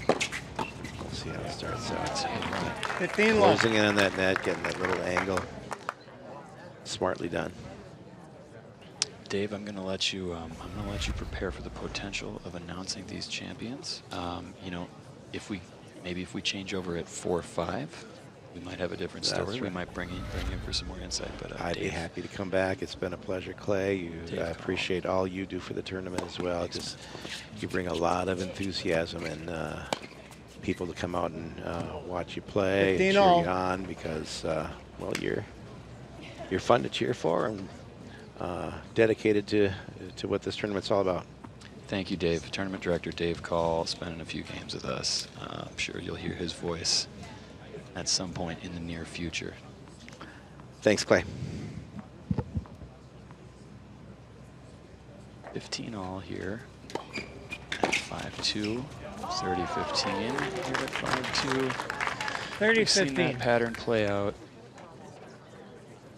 we'll see how it starts out. 15 love. Closing in on that net, getting that little angle. Smartly done. Dave, I'm going to let you. Prepare for the potential of announcing these champions. You know, if we change over at 4-5, we might have a different story. Right. We might bring in for some more insight. But I'd be happy to come back. It's been a pleasure, Clay. I appreciate all you do for the tournament as well. Just you bring a lot of enthusiasm and people to come out and watch you play and cheer you on because well, you're fun to cheer for and dedicated to what this tournament's all about. Thank you, Dave. Tournament director Dave Call, spending a few games with us. I'm sure you'll hear his voice at some point in the near future. Thanks, Clay. 15 all here at 5-2, 30-15 here at 5-2. 30-15. We've seen that pattern play out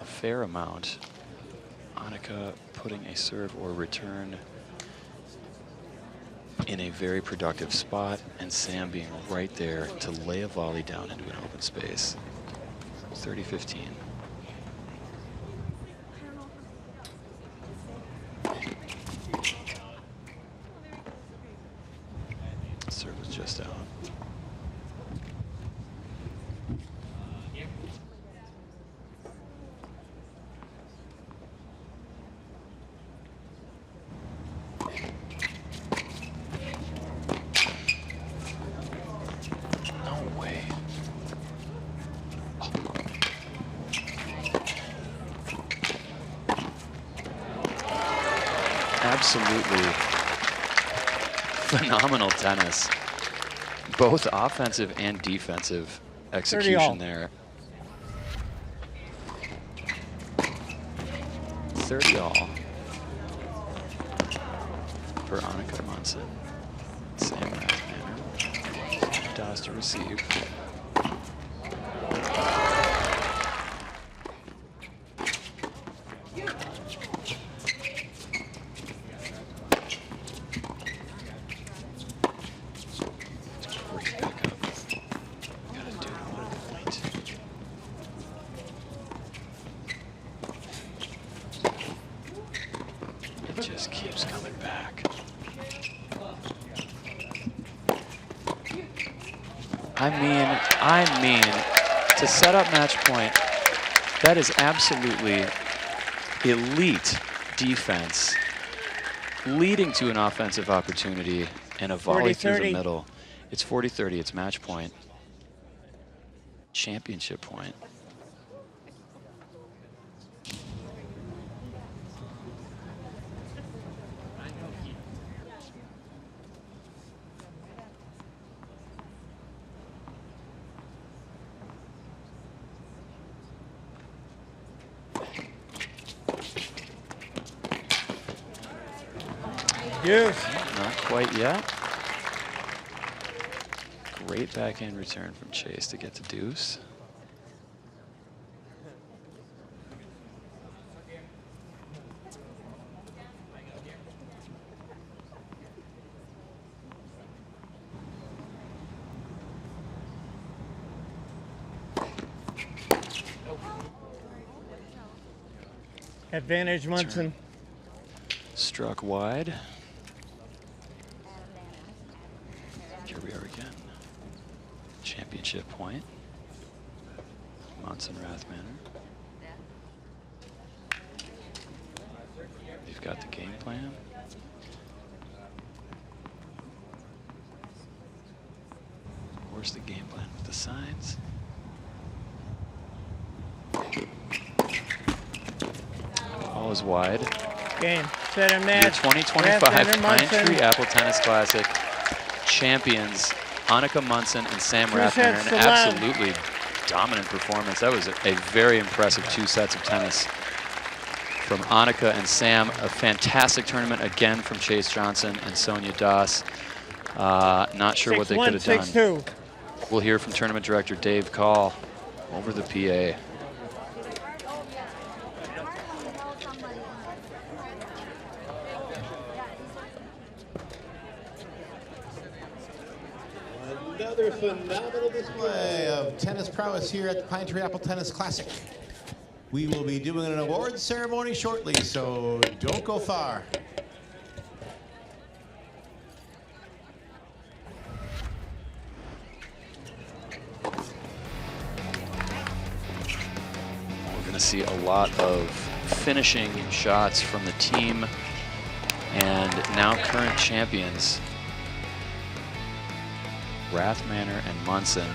a fair amount. Annika putting a serve or return in a very productive spot, and Sam being right there to lay a volley down into an open space. 30-15. Serve was just out. Absolutely phenomenal tennis. Both offensive and defensive execution there. 30 all for Annika Munson. Sam Rathmanner. Toss to receive. I mean, to set up match point, that is absolutely elite defense, leading to an offensive opportunity and a volley through the middle. It's 40-30, it's match point, championship point. Yes. Not quite yet. Great backhand return from Chase to get to deuce. Advantage, Munson. Struck wide. Here we are again. Championship point. Munson Rathmanner. They've got the game plan. Of course, the game plan with the signs. Ball is wide. Game, set and Your match. 2025 Rathmanner, Pine Munson. Tree Apple Tennis Classic champions Annika Munson and Sam Two Rathmanner. sets An to love. absolutely dominant performance. That was a very impressive 2 sets of tennis from Annika and Sam. A fantastic tournament again from Chase Johnson and Sonya Das. Not sure what they could have done. 6-1, 6-2. We'll hear from tournament director Dave Call over the PA. Another phenomenal display of tennis prowess here at the Pine Tree Apple Tennis Classic. We will be doing an awards ceremony shortly, so don't go far. We're going to see a lot of finishing shots from the team and now current champions Rathmanner and Munson.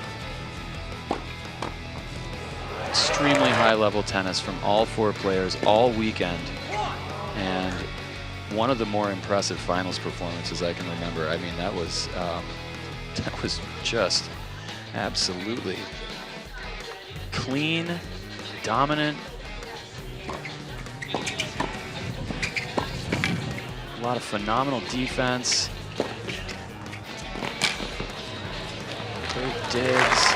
Extremely high level tennis from all 4 players all weekend, and one of the more impressive finals performances I can remember. I mean, that was just absolutely clean, dominant. A lot of phenomenal defense. Great digs.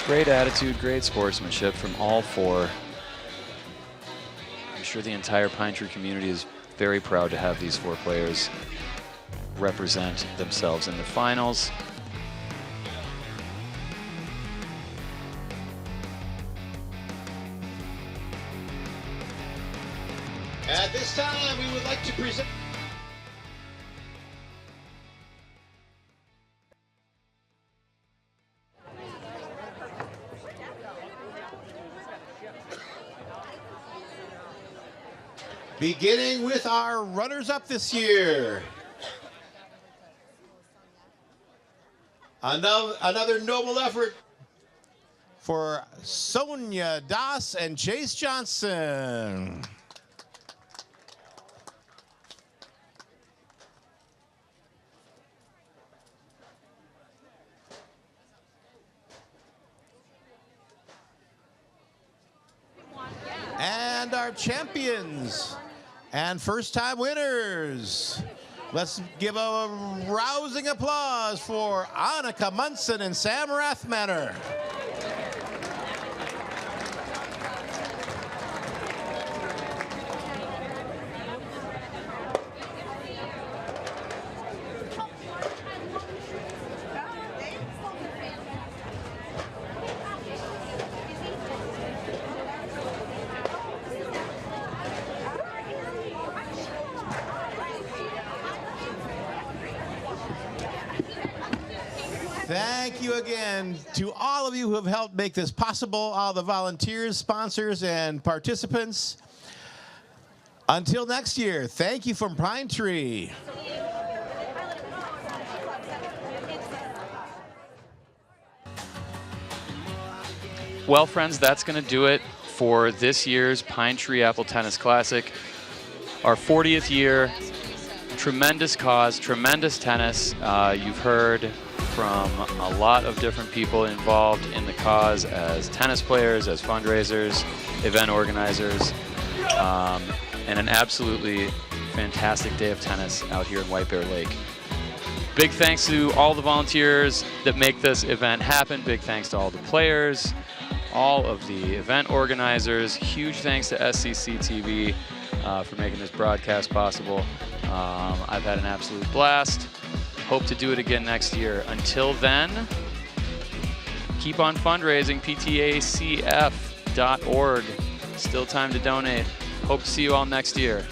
Great attitude, great sportsmanship from all 4. I'm sure the entire Pine Tree community is very proud to have these 4 players represent themselves in the finals. At this time, we would like to present. Beginning with our runners-up this year. Another noble effort for Sonya Das and Chase Johnson. And our champions and first-time winners. Let's give a rousing applause for Annika Munson and Sam Rathmanner. Thank you again to all of you who have helped make this possible, all the volunteers, sponsors, and participants. Until next year, thank you from Pine Tree. Well, friends, that's going to do it for this year's Pine Tree Apple Tennis Classic. Our 40th year, tremendous cause, tremendous tennis. You've heard from a lot of different people involved in the cause as tennis players, as fundraisers, event organizers. and an absolutely fantastic day of tennis out here in White Bear Lake. Big thanks to all the volunteers that make this event happen. Big thanks to all the players, all of the event organizers. Huge thanks to SCC TV for making this broadcast possible. I've had an absolute blast. Hope to do it again next year. Until then, keep on fundraising, ptacf.org. Still time to donate. Hope to see you all next year.